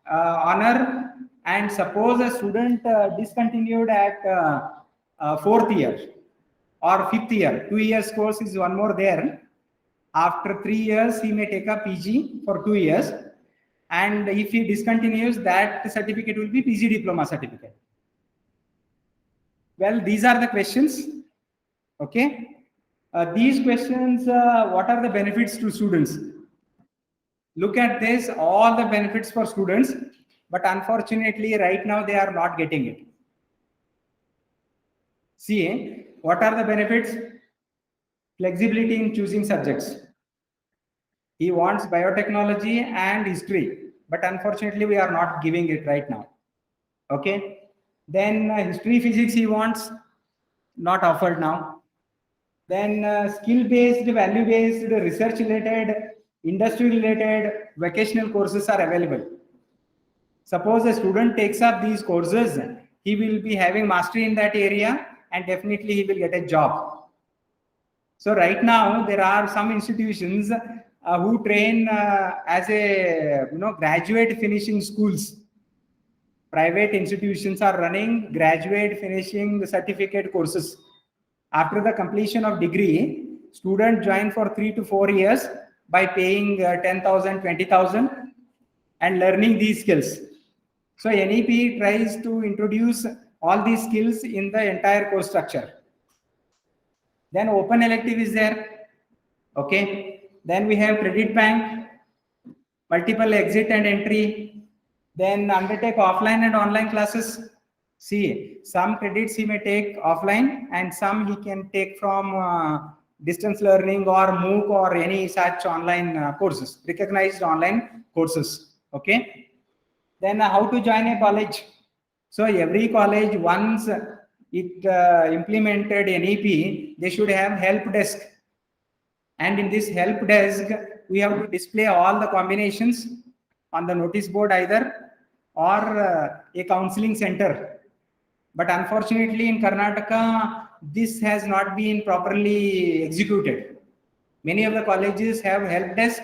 honor. And suppose a student discontinued at 4th year or 5th year, 2 years course is one more there. After 3 years, he may take a PG for 2 years. And if he discontinues, that certificate will be PG diploma certificate. Well, these are the questions. Okay. These questions, what are the benefits to students? Look at this, all the benefits for students, but unfortunately, right now they are not getting it. See, what are the benefits? Flexibility in choosing subjects. He wants biotechnology and history, but unfortunately, we are not giving it right now. Okay. Then history, physics he wants, not offered now. Then skill-based, value-based, research-related, industry-related, vocational courses are available. Suppose a student takes up these courses, he will be having mastery in that area and definitely he will get a job. So right now there are some institutions who train as a graduate finishing schools. Private institutions are running graduate finishing certificate courses. After the completion of degree, students join for 3 to 4 years by paying 10,000, 20,000 and learning these skills. So NEP tries to introduce all these skills in the entire course structure. Then open elective is there. Okay. Then we have credit bank, multiple exit and entry. Then undertake offline and online classes. See, some credits he may take offline and some he can take from distance learning or MOOC or any such online courses, recognized online courses. Okay. Then how to join a college? So every college, once it implemented NEP, they should have help desk. And in this help desk, we have to display all the combinations on the notice board either or a counseling center. But unfortunately in Karnataka, this has not been properly executed. Many of the colleges have help desk,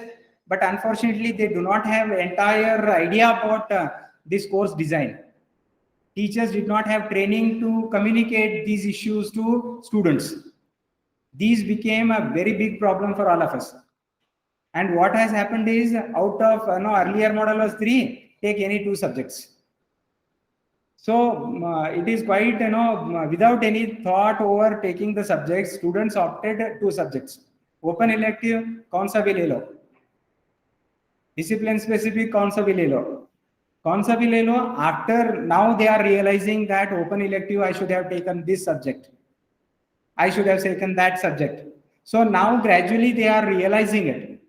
but unfortunately they do not have entire idea about this course design. Teachers did not have training to communicate these issues to students. These became a very big problem for all of us. And what has happened is, out of earlier model was 3, take any 2 subjects. So it is quite without any thought over taking the subjects, students opted 2 subjects. Open elective, kaun sa bhi le lo. Discipline specific, kaun sa bhi le lo. Kaun sa bhi le lo. After now they are realizing that open elective, I should have taken this subject. I should have taken that subject. So now gradually they are realizing it.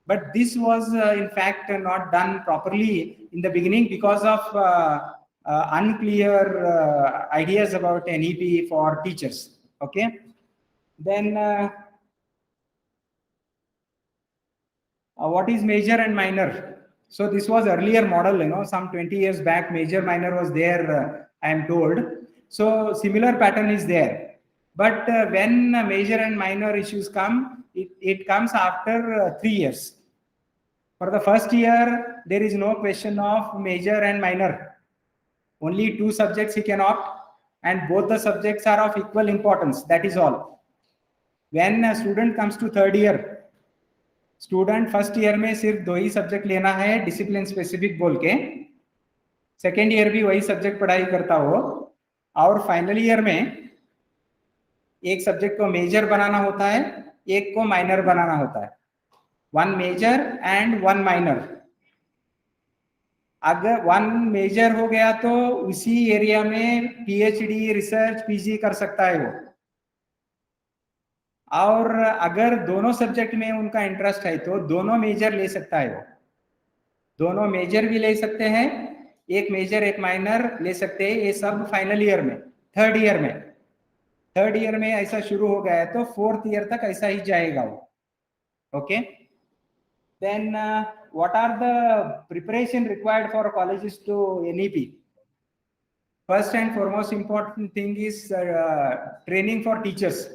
But this was in fact not done properly in the beginning because of unclear ideas about NEP for teachers. Okay. Then what is major and minor? So this was earlier model, some 20 years back, major minor was there, I am told. So similar pattern is there. But when major and minor issues come, it comes after 3 years. For the first year, there is no question of major and minor. Only 2 subjects he can opt, and both the subjects are of equal importance. That is all. When a student comes to 3rd year, student first year में सिर्फ 2 ही subject लेना है discipline specific बोल के, second year भी वही subject पढ़ाई करता हो, और फाइनल ईयर में एक सब्जेक्ट को मेजर बनाना होता है, एक को माइनर बनाना होता है. 1 मेजर एंड 1 माइनर. अगर 1 मेजर हो गया तो उसी एरिया में पीएचडी, रिसर्च, पीजी कर सकता है वो. और अगर दोनों सब्जेक्ट में उनका इंटरेस्ट है तो दोनों मेजर ले सकता है वो. दोनों मेजर भी ले सकते हैं, एक मेजर एक माइनर ले सकते हैं. ये सब फाइनल ईयर में, थर्ड ईयर में ऐसा शुरू हो गया है तो 4th ईयर तक ऐसा ही जाएगा वो. Okay. Then what are the preparation required for colleges to NEP? First and foremost important thing is training for teachers.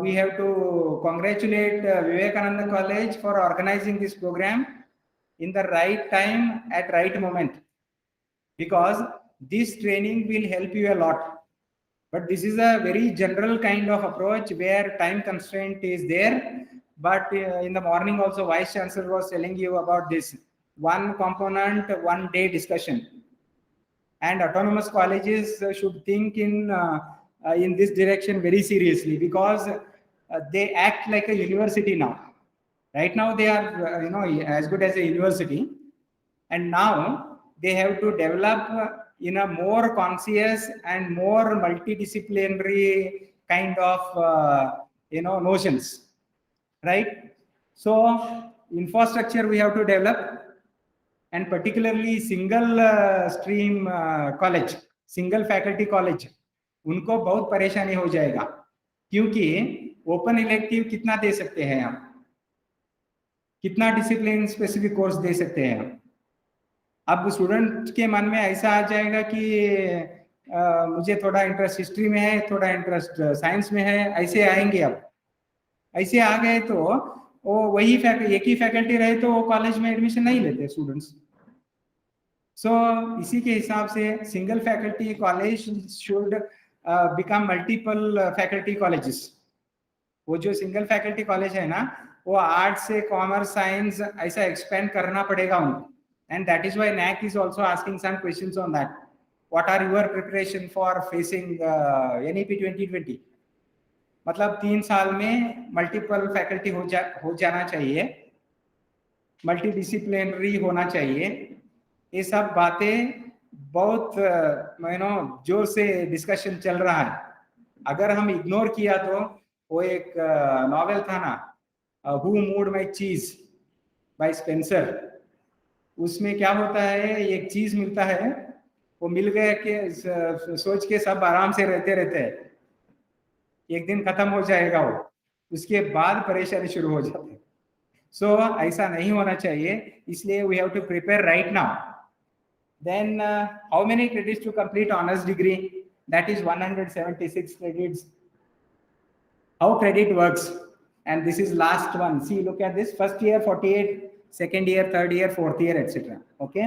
We have to congratulate Vivekananda College for organizing this program in the right time at right moment, because this training will help you a lot. But this is a very general kind of approach where time constraint is there. But in the morning also Vice Chancellor was telling you about this 1 component, 1 day discussion. and autonomous colleges should think in this direction very seriously, because they act like a university now. Right now they are as good as a university, and now they have to develop in a more conscious and more multidisciplinary kind of notions, right? So infrastructure we have to develop, and particularly single stream college, single faculty college, उनको बहुत परेशानी हो जाएगा, क्योंकि open elective कितना दे सकते हैं हम, कितना डिसिप्लिन स्पेसिफिक कोर्स दे सकते हैं हम। अब स्टूडेंट के मन में ऐसा आ जाएगा कि मुझे थोड़ा इंटरेस्ट हिस्ट्री में है, थोड़ा इंटरेस्ट साइंस में है, ऐसे आएंगे। अब ऐसे आ गए तो वो वही एक ही फैकल्टी रहे तो वो कॉलेज में एडमिशन नहीं लेते स्टूडेंट्स। सो इसी के हिसाब से single faculty college should become multiple faculty colleges. वो जो सिंगल फैकल्टी कॉलेज है ना, वो आर्ट्स से कॉमर्स साइंस ऐसा एक्सपेंड करना पड़ेगा उनको, and that is why NAC is also asking some questions on that. What are your preparation for facing NEP 2020? मतलब 3 साल में मल्टीपल फैकल्टी हो जाना चाहिए, मल्टी डिसिप्लिनरी होना चाहिए। ये सब बातें बहुत जोर से डिस्कशन चल रहा है। अगर हम इग्नोर किया तो वो एक नॉवेल था ना, हु मूड माय चीज बाय स्पेंसर, उसमें क्या होता है, एक चीज मिलता है, वो मिल गया कि सोच के सब आराम से रहते हैं, एक दिन खत्म हो जाएगा वो, उसके बाद परेशानी शुरू हो जाती है। सो ऐसा नहीं होना चाहिए, इसलिए we have to prepare right now. Then how many credits to complete honours degree? That is 176 credits. How credit works? And this is last one. See, look at this, first year 48, second year, third year, fourth year, etc. Okay.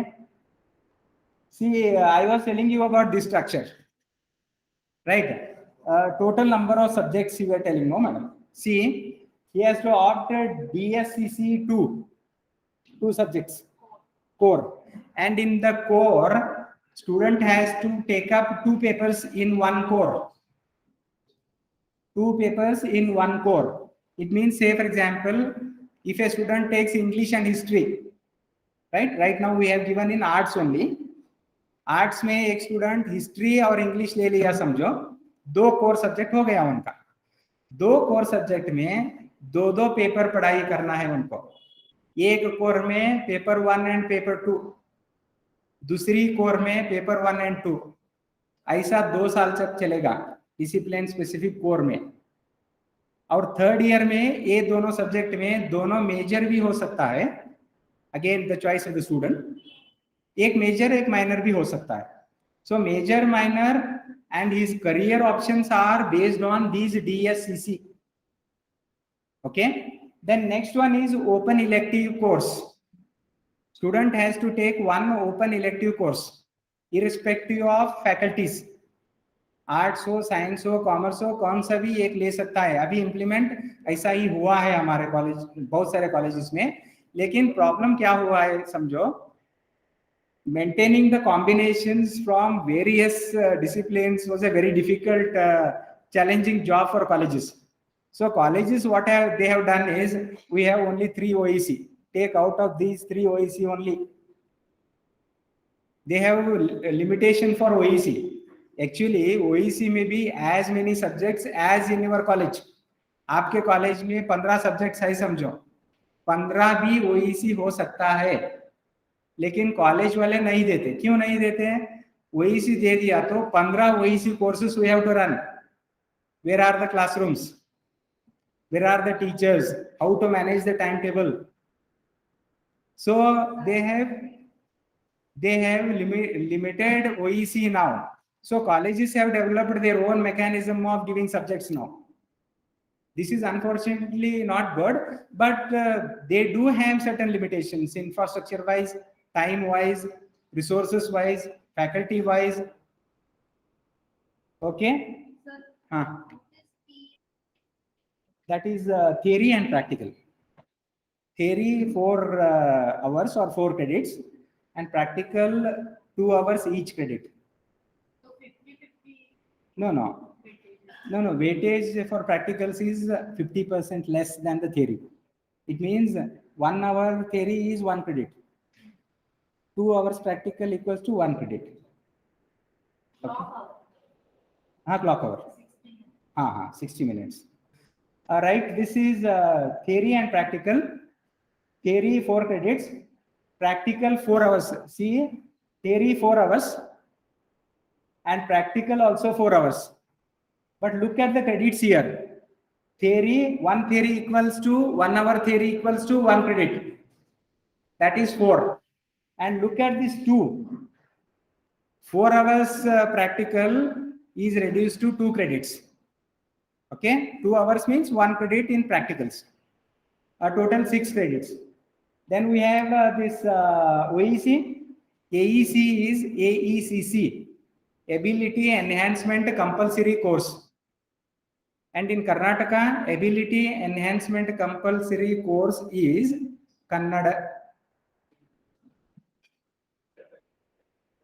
See, I was telling you about this structure, right? Total number of subjects you were telling, no, madam. See, he has to opt DSCC 2 subjects, core, and in the core, student has to take up 2 papers in one core. 2 papers in one core. It means, say for example, if a student takes English and history, right now we have given in arts only, arts में एक student history और English ले लिया, समझो 2 core subject हो गया उनका। 2 core subject में 2 पेपर पढ़ाई करना है उनको। एक कोर में पेपर 1 एंड पेपर 2, दूसरी कोर में पेपर 1 एंड 2, ऐसा 2 साल तक चलेगा डिसिप्लिन स्पेसिफिक कोर में। और थर्ड ईयर में ये दोनों सब्जेक्ट में दोनों मेजर भी हो सकता है, again the choice of the student, एक मेजर एक माइनर भी हो सकता है। So major, minor and his career options are based on these DSCC. Okay, then next one is open elective course. Student has to take one open elective course irrespective of faculties. Arts हो, science हो, commerce हो, कौन सा भी एक ले सकता है। अभी इम्प्लीमेंट ऐसा ही हुआ है हमारे कॉलेज, बहुत सारे कॉलेजेस में। लेकिन प्रॉब्लम क्या हुआ है समझो, maintaining the combinations from various disciplines was a very difficult challenging job for colleges. So colleges, what they have done is, we have only 3 OEC, take out of these 3 OEC only. They have a limitation for OEC. Actually OEC may be as many subjects as in your college. आपके college में 15 subjects है समझो, 15 भी OEC हो सकता है, लेकिन college वाले नहीं देते। क्यों नहीं देते हैं? OEC दे दिया तो 15 OEC courses we have to run. Where are the classrooms? Where are the teachers? How to manage the timetable? So they have limited OEC now. So colleges have developed their own mechanism of giving subjects now. This is unfortunately not good, but they do have certain limitations, infrastructure wise, time wise, resources wise, faculty wise. Okay. That is theory and practical. Theory 4 hours or 4 credits, and practical 2 hours each credit. No, no. No, no. Weightage for practicals is 50% less than the theory. It means 1 hour theory is 1 credit. 2 hours practical equals to 1 credit. Okay. Clock hour. 60 minutes. All right. This is theory and practical. Theory 4 credits. Practical 4 hours. See, theory 4 hours. And practical also 4 hours. But look at the credits here. Theory, one theory equals to 1 hour theory equals to 1 credit. That is 4. And look at this 2. 4 hours practical is reduced to 2 credits. Okay, 2 hours means 1 credit in practicals. A total 6 credits. Then we have this OEC. AEC is AECC, Ability Enhancement Compulsory Course. And in Karnataka, Ability Enhancement Compulsory Course is Kannada.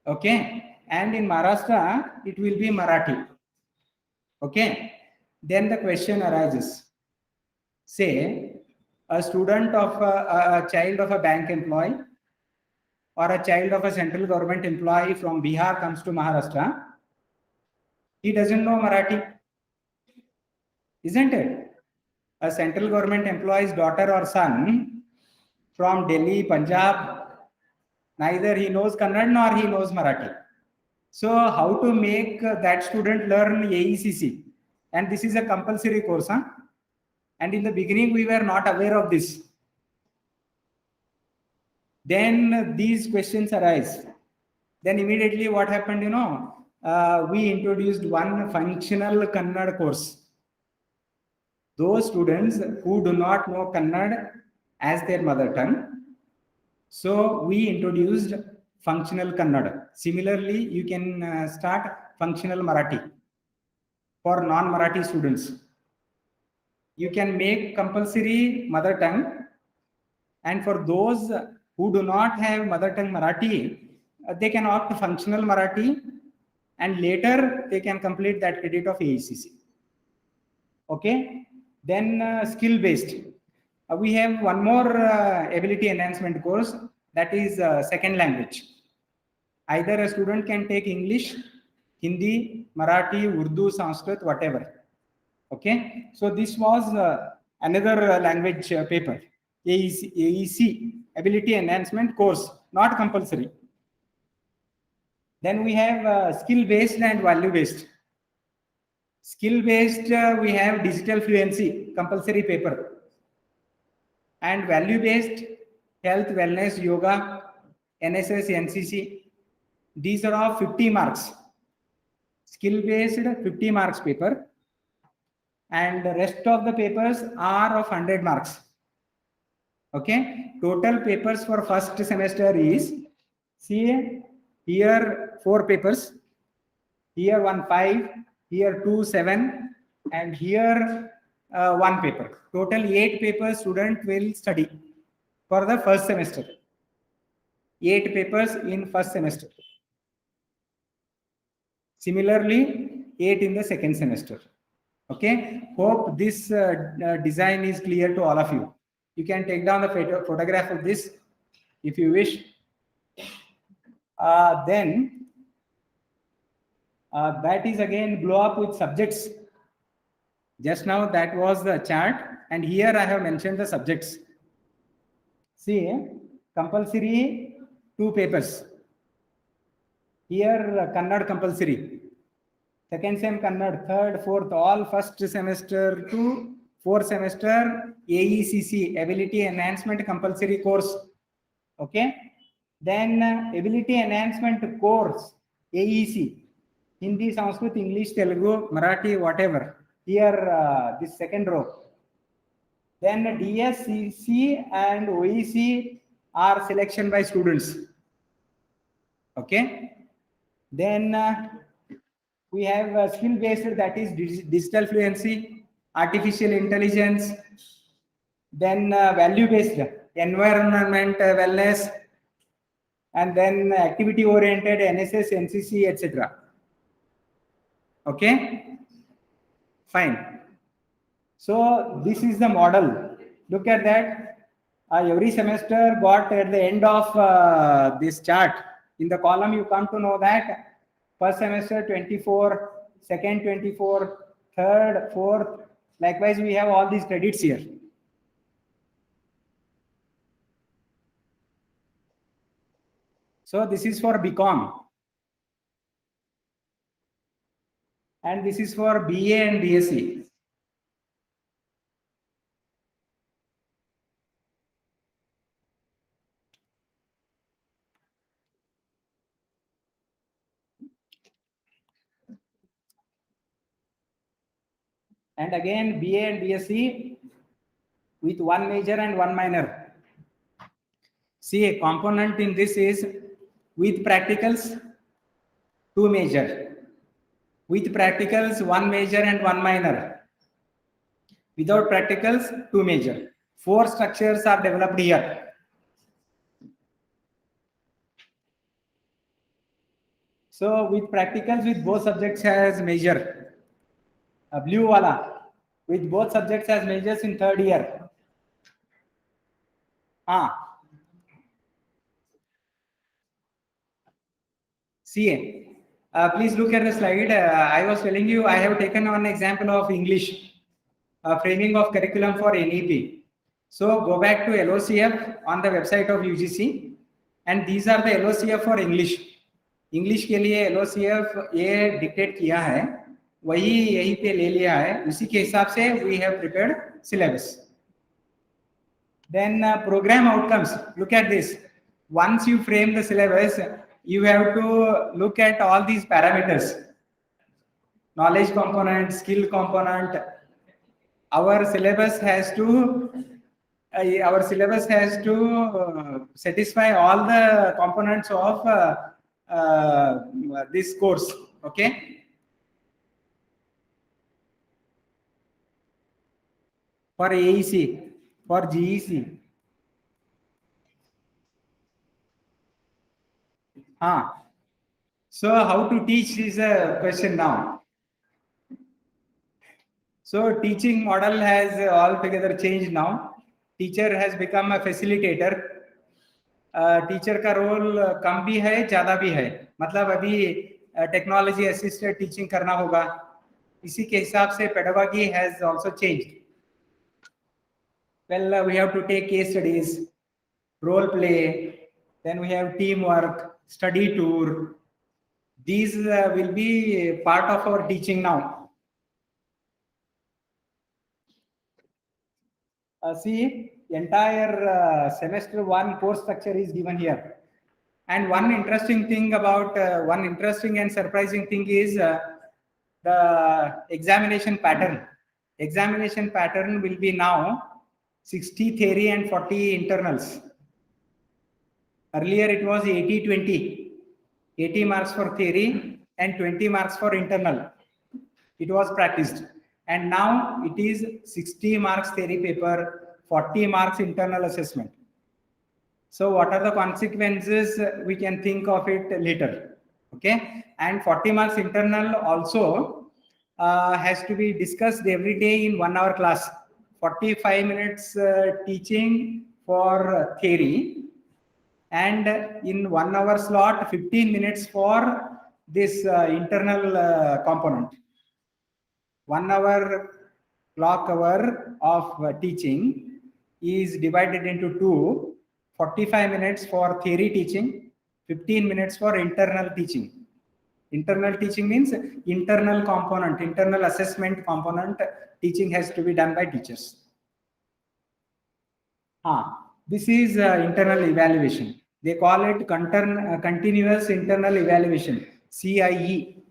Okay. And in Maharashtra, it will be Marathi. Okay. Then the question arises. Say, a student of a child of a bank employee or a child of a central government employee from Bihar comes to Maharashtra. He doesn't know Marathi. Isn't it? A central government employee's daughter or son from Delhi, Punjab, neither he knows Kannada nor he knows Marathi. So how to make that student learn AECC? And this is a compulsory course. And in the beginning, we were not aware of this. Then these questions arise. Then immediately what happened, we introduced one functional Kannada course. Those students who do not know Kannada as their mother tongue. So we introduced functional Kannada. Similarly, you can start functional Marathi for non-Marathi students. You can make compulsory mother tongue. And for those who do not have mother tongue Marathi, they can opt functional Marathi and later they can complete that credit of AECC. Okay. Then skill-based. We have one more ability enhancement course, that is second language. Either a student can take English, Hindi, Marathi, Urdu, Sanskrit, whatever. Okay. So this was another language paper, AEC, ability enhancement course, not compulsory. Then we have skill-based and value-based. Skill-based, we have digital fluency, compulsory paper. And value-based, health, wellness, yoga, NSS, NCC. These are all 50 marks. Skill-based, 50 marks paper. And the rest of the papers are of 100 marks. Okay. Total papers for first semester is, see here 4 papers, here 1 5, here 2 7, and here 1 paper. Total 8 papers student will study for the first semester. 8 papers in first semester. Similarly, 8 in the second semester. Okay. Hope this design is clear to all of you. You can take down the photograph of this if you wish. Then that is again blow up with subjects. Just now that was the chart, and here I have mentioned the subjects. See, compulsory 2 papers. Here Kannada compulsory. Second sem Kannada, third, fourth, all first semester to fourth semester AECC, Ability Enhancement Compulsory Course. Okay. Then Ability Enhancement Course, AEC, Hindi, Sanskrit, English, Telugu, Marathi, whatever. Here, this second row. Then DSCC and OEC are selection by students. Okay. Then we have skill-based, that is digital fluency, artificial intelligence. Then value-based, environment, wellness, and then activity-oriented, NSS, NCC, etc. Okay, fine. So this is the model. Look at that. Every semester got at the end of this chart. In the column, you come to know that first semester 24, second 24, third, fourth. Likewise, we have all these credits here. So this is for BCom. And this is for BA and BSc. And again, BA and BSc with one major and one minor. See, a component in this is with practicals, two major. With practicals, one major and one minor. Without practicals, two major. Four structures are developed here. So with practicals, with both subjects as major. Blue wala, with both subjects as majors in third year. CA. Please look at the slide. I was telling you, I have taken one example of English, framing of curriculum for NEP. So go back to LOCF on the website of UGC, and these are the LOCF for English. English के लिए LOCF ये dictate किया है, वही यहीं पे ले लिया है, उसी के हिसाब से we have prepared syllabus. Then program outcomes. Look at this. Once you frame the syllabus, you have to look at all these parameters. Knowledge component, skill component. Our syllabus has to satisfy all the components of this course. Okay. For AEC, for GEC. So how to teach is a question now. So teaching model has altogether changed now. Teacher has become a facilitator. Teacher का role कम भी है, ज्यादा भी है. मतलब अभी technology assisted teaching करना होगा. इसी के हिसाब से pedagogy has also changed. Well, we have to take case studies, role play, then we have teamwork, study tour. These will be part of our teaching now. See, entire semester one course structure is given here. And one interesting thing about, one interesting and surprising thing is the examination pattern. Examination pattern will be now 60 theory and 40 internals. Earlier it was 80-20, 80 marks for theory and 20 marks for internal. It was practiced. And now it is 60 marks theory paper, 40 marks internal assessment. So what are the consequences? We can think of it later. Okay. And 40 marks internal also has to be discussed every day in 1 hour class. 45 minutes teaching for theory, and in 1 hour slot 15 minutes for this internal component. 1 hour clock hour of teaching is divided into two. 45 minutes for theory teaching, 15 minutes for internal teaching. Internal teaching means internal component, internal assessment component teaching has to be done by teachers. This is internal evaluation. They call it continuous internal evaluation, CIE.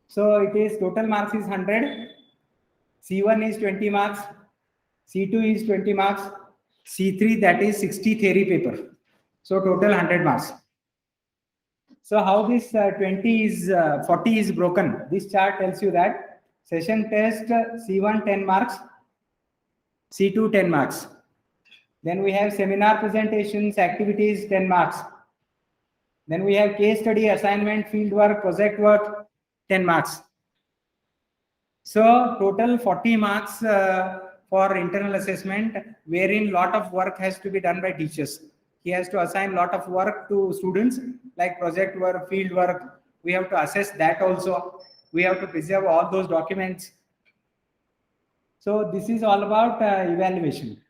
So it is total marks is 100. C1 is 20 marks. C2 is 20 marks. C3 that is 60 theory paper. So total 100 marks. So how this 40 is broken? This chart tells you that session test C1 10 marks, C2 10 marks. Then we have seminar presentations, activities 10 marks. Then we have case study, assignment, field work, project work 10 marks. So total 40 marks for internal assessment, wherein lot of work has to be done by teachers. He has to assign lot of work to students, like project work, field work. We have to assess that also. We have to preserve all those documents. So this is all about evaluation,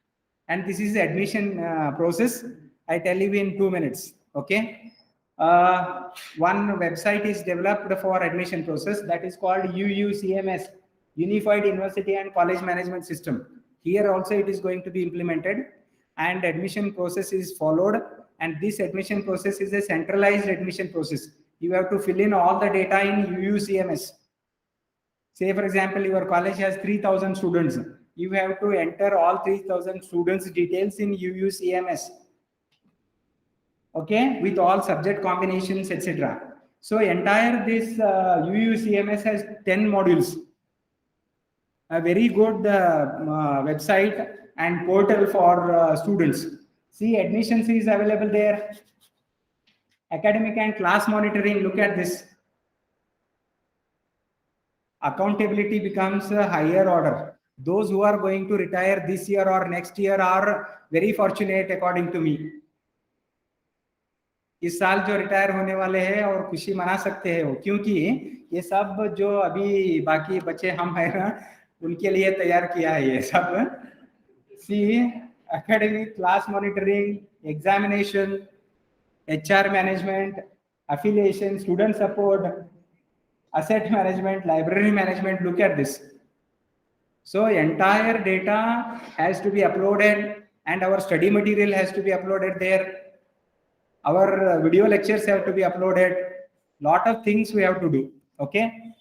and this is the admission process. I tell you in 2 minutes. Okay. One website is developed for admission process, that is called UUCMS, Unified University and College Management System. Here also it is going to be implemented, and admission process is followed. And this admission process is a centralized admission process. You have to fill in all the data in UUCMS. Say, for example, your college has 3,000 students. You have to enter all 3,000 students' details in UUCMS. Okay, with all subject combinations, etc. So entire this UUCMS has 10 modules. A very good website and portal for students. See, admissions is available there. Academic and class monitoring, look at this. Accountability becomes a higher order. Those who are going to retire this year or next year are very fortunate according to me. इस साल जो retire होने वाले हैं और खुशी मना सकते हैं वो, क्योंकि ये सब जो अभी बाकी बच्चे हम हैं ना, उनके लिए तैयार किया है ये सब. सी, academic, class monitoring, examination, HR management, affiliation, student support, asset management, library management. Look at this. So entire data has to be uploaded, and our study material has to be uploaded there. Our video lectures have to be uploaded. Lot of things we have to do. Okay.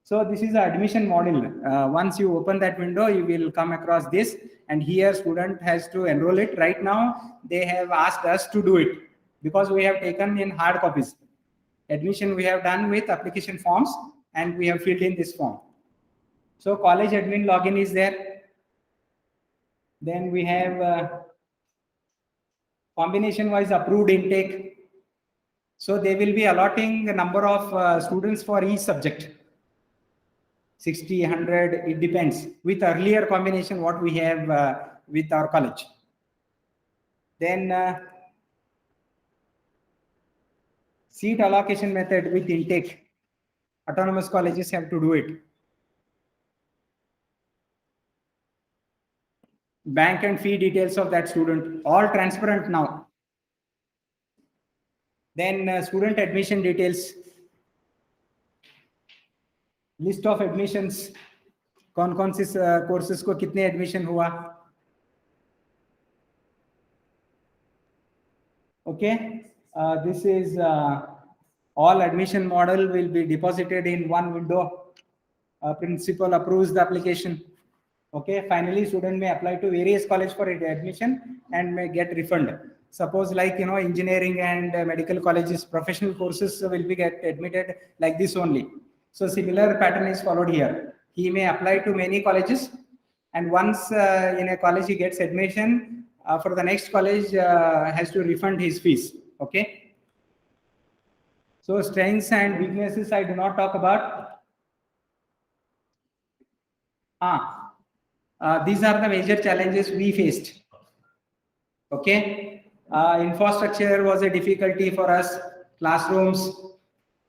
So this is the admission model. Once you open that window, you will come across this, and here student has to enroll it. Right now, they have asked us to do it because we have taken in hard copies. Admission we have done with application forms, and we have filled in this form. So college admin login is there. Then we have combination wise approved intake. So they will be allotting the number of students for each subject. 60, 100, it depends. With earlier combination what we have with our college. Then seat allocation method with intake. Autonomous colleges have to do it. Bank and fee details of that student, all transparent now. Then student admission details. List of admissions. कौन-कौन से courses को कितने admission हुआ. Okay. This is all admission model will be deposited in one window. Principal approves the application. Okay, finally student may apply to various college for admission and may get refund. Suppose like, you know, engineering and medical colleges, professional courses will be get admitted like this only. So similar pattern is followed here. He may apply to many colleges, and once in a college he gets admission, for the next college has to refund his fees. Okay. So strengths and weaknesses I do not talk about. These are the major challenges we faced. Okay. Infrastructure was a difficulty for us. Classrooms.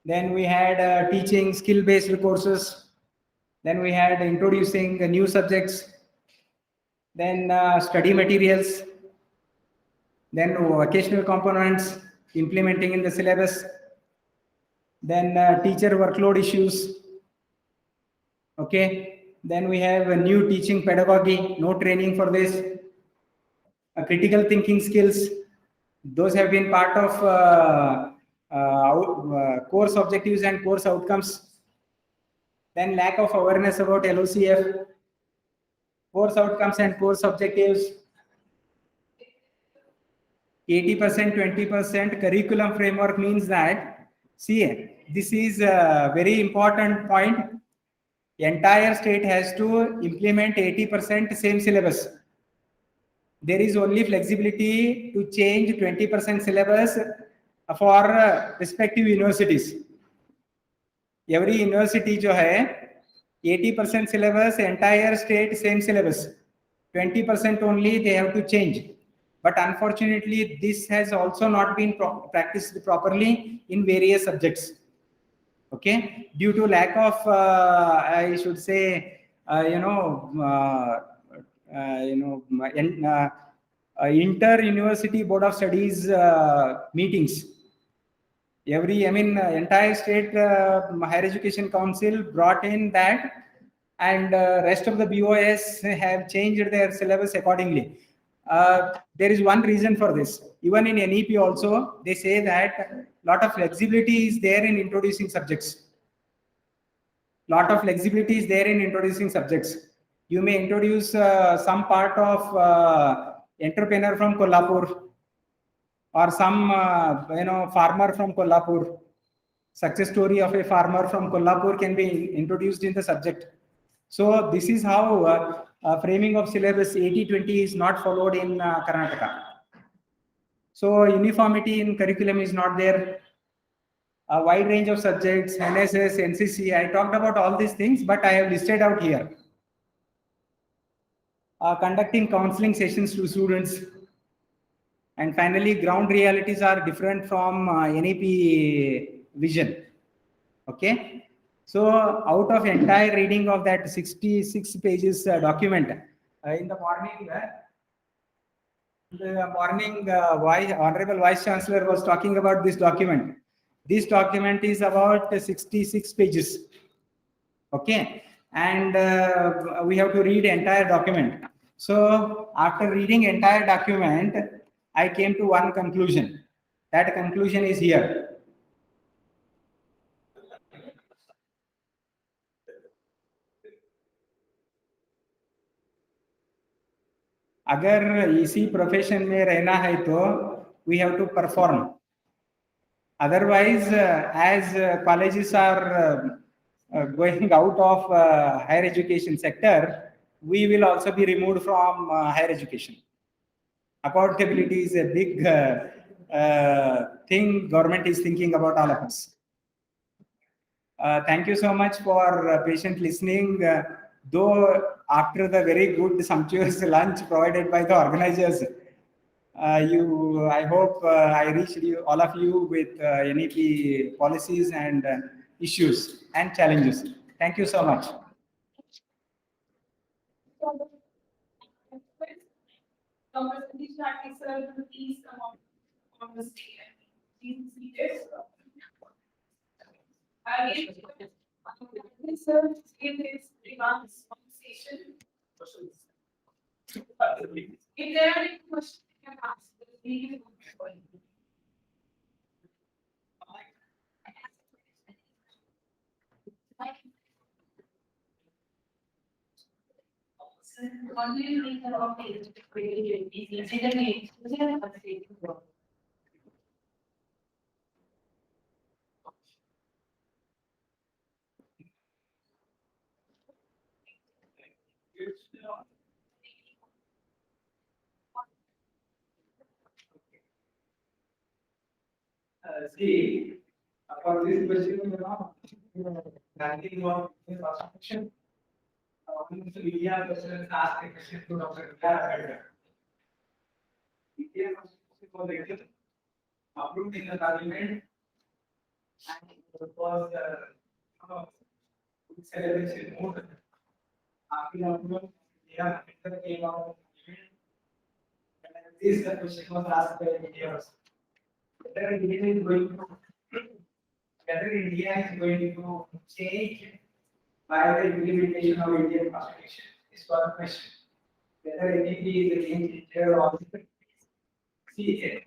Then we had teaching skill-based courses. Then we had introducing new subjects. Then study materials. Then vocational components, implementing in the syllabus. Then teacher workload issues. Okay. Then we have a new teaching pedagogy, no training for this. Critical thinking skills, those have been part of course objectives and course outcomes. Then lack of awareness about LOCF, course outcomes and course objectives. 80%, 20% curriculum framework means that, see, this is a very important point. The entire state has to implement 80% same syllabus. There is only flexibility to change 20% syllabus for respective universities. Every university जो है 80% syllabus, entire state same syllabus. 20% only they have to change. But unfortunately, this has also not been practiced properly in various subjects. Okay, due to lack of, I should say, inter-university board of studies meetings. Entire state higher education council brought in that, and rest of the BOS have changed their syllabus accordingly. There is one reason for this. Even in NEP also, they say that lot of flexibility is there in introducing subjects. Lot of flexibility is there in introducing subjects. You may introduce some part of entrepreneur from Kolhapur, or some farmer from Kolhapur. Success story of a farmer from Kolhapur can be introduced in the subject. So this is how framing of syllabus 80-20 is not followed in Karnataka. So uniformity in curriculum is not there. A wide range of subjects, NSS, NCC. I talked about all these things, but I have listed out here. Conducting counseling sessions to students. And finally, ground realities are different from NEP vision. Okay. So out of entire reading of that 66 pages document, in the morning, Honorable Vice Chancellor was talking about this document. This document is about 66 pages. Okay. And we have to read entire document. So after reading entire document, I came to one conclusion. That conclusion is here. अगर इसी profession में रहना है तो we have to perform. Otherwise, as colleges are going out of higher education sector, we will also be removed from higher education. Accountability is a big thing government is thinking about all of us. Thank you so much for patient listening. Though after the very good sumptuous lunch provided by the organizers, I hope I reached you, all of you, with NEP policies and issues and challenges. Thank you so much. Please come on the stage. Please be seated. Sir, in his remarks on station. If there are any questions, you can ask. We will go. See, for this question, ranking of this last question. Media person asked a question to Dr. Kara. Media was approved in the parliament and it was celebration mode. After approval, media came out. This question was asked by media. Whether India is going to change by the implementation of Indian Constitution is one question. Whether NEP is a game changer or see,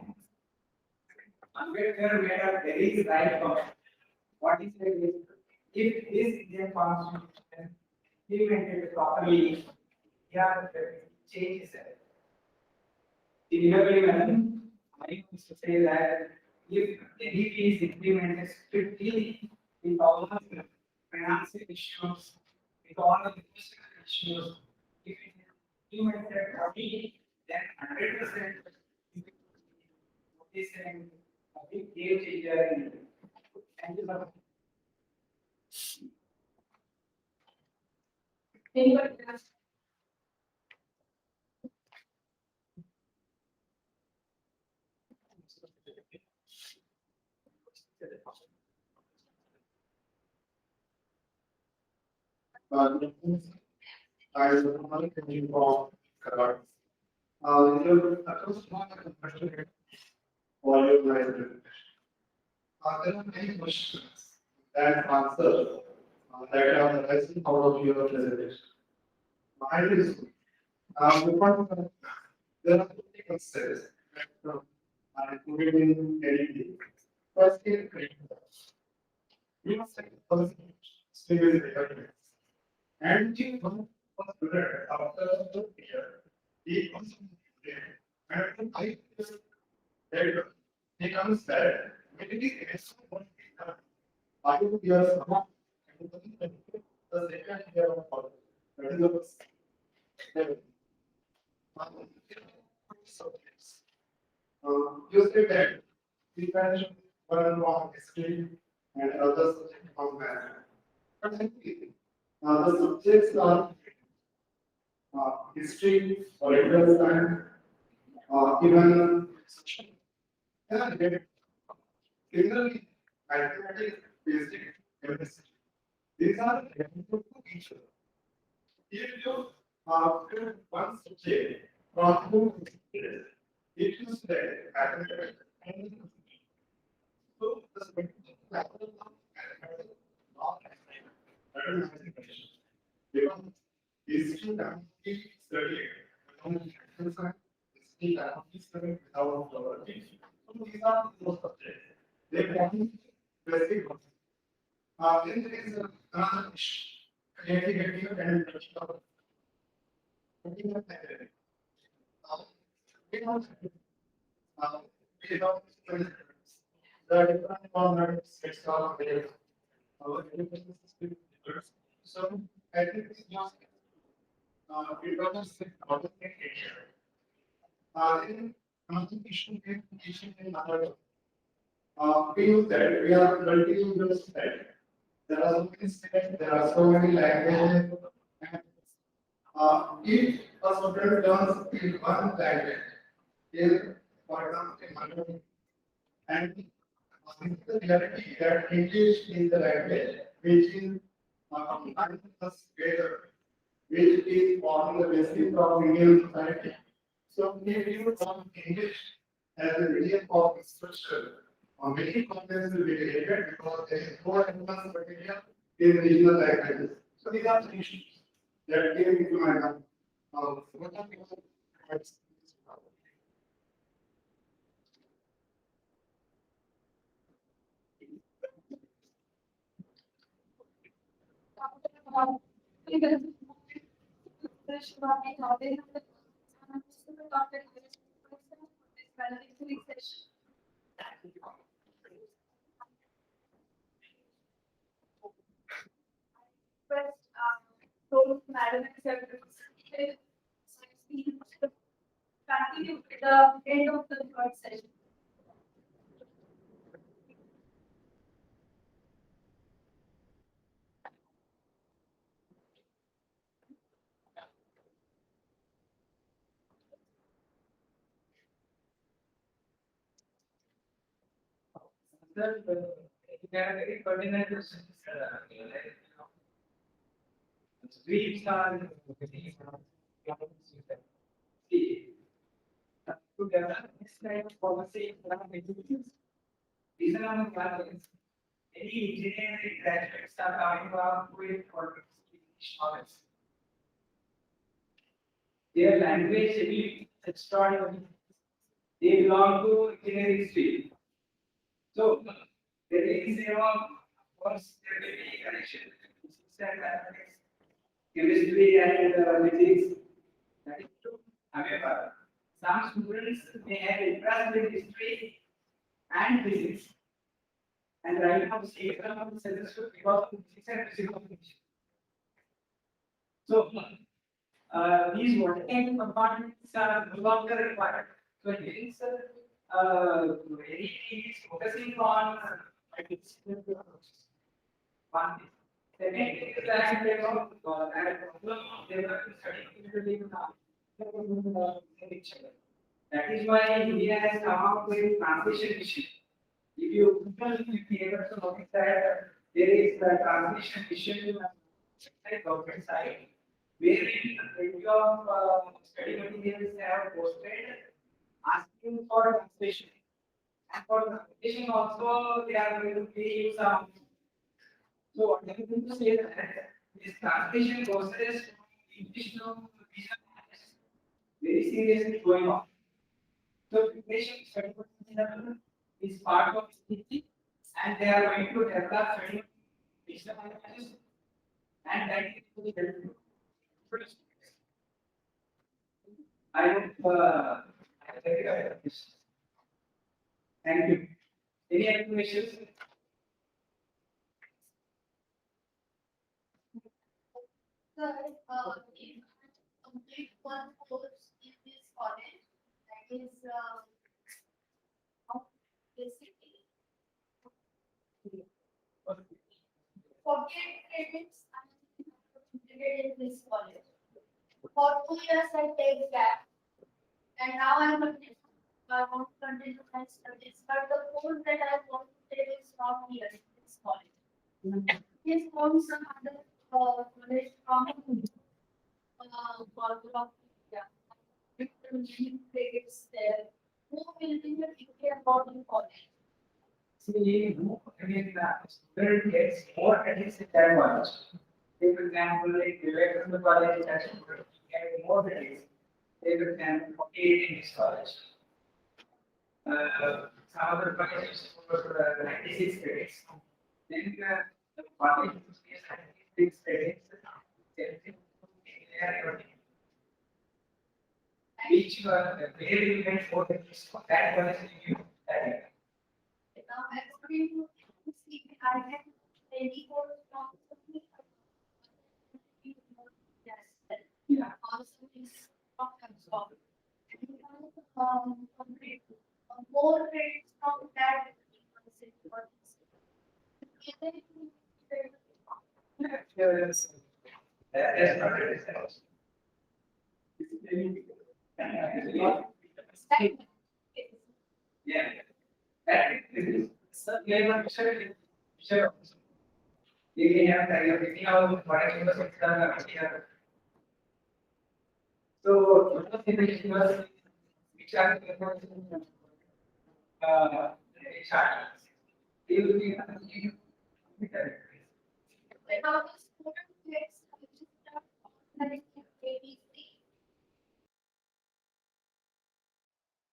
Ambedkar made a very right point. What he said is, if this Indian Constitution implemented properly, changes it. Similarly, I used to say that if NEP is implemented strictly with all of the financial issues, with all of the fiscal issues, if it is implemented properly, then 100% is a big game changer. Thank you, sir. I was not thinking of color. You across question volume measurement. There are many questions that answer that are arising out of your presentation. I will there are two concepts that are included in LED. First is we must take the first stable data. And the one was good after the year, he was there. And I that he comes that maybe it's what he done. I would be a summer and the second year of college. That is the seven. Subjects. You say that we can learn on history and other subjects on math. But I think the subjects are history, political science, even yeah, similarly, mathematics, basic, chemistry. These are related to each other. If you take one subject from two subjects, it is that mathematics and so the subject mathematics not because history can be studied without mathematics and history can be studied without geography. So these are those subjects. They can be basic ones. Then there is another issue. Creativity and we don't we don't the different formats it's all available. Our education system differs. So I think it's just it was just automatic issue. Then another issue in other we use that we are multi-user site. There are so many states, there are so many languages. And, if a student learns in one language, in, for example, in Malayalam, and the reality that English is the language which is combined us together, which is forming the basis of Indian society. So if you learn English as a medium of instruction, many concepts will be related because there is more advanced material in regional languages. So these are the issues that came into my mind. What are the So, Madam Secretary, continue with the end of the third session. Sweeps are together this kind of policy these are the classes. Any engineering graduates are coming up with for knowledge. Their language ability is extraordinary. They belong to engineering stream. So there is of course there may be connection between physics and mathematics, chemistry and physics. That is true. However, some students may have interest in history and physics. And right now, state government is successful because of physics and physical condition. So, these working components are no longer required. So, here is very is focusing on one thing. Second is that they don't have a problem of developing study that is why India has come up with translation mission. If you be able to notice that there is a translation mission like government side, wherein a range of study materials have posted asking for translation. And for translation also, they are going to pay you some. So what I am going to say that this translation process English to vision is very seriously going on. So preparation study material is part of it, and they are going to develop study digital analysis, and that is going to help you. I hope I have clarified this. Thank you. Any other questions? Sir, if I complete one course in this college, that is, of basically 48 credits I completed in this college. For 2 years I take gap, and now I want to continue my studies, but the course that I want to take is not here in this college. He's from some other college from Corporate of India. Many credits there. Who will be the teacher about in college? See, again, the student gets more credits than one. Say, for example, like related to the college, that's get more credits. Say, for example, 48 in this college. Some other colleges for 96 credits. Then the college is 96 credits. Each where you get 4 credits, that college you that. Now, according to see, I have many courses from Yeah. also is from Kabstop. Complete more credits from that. So, which are you How is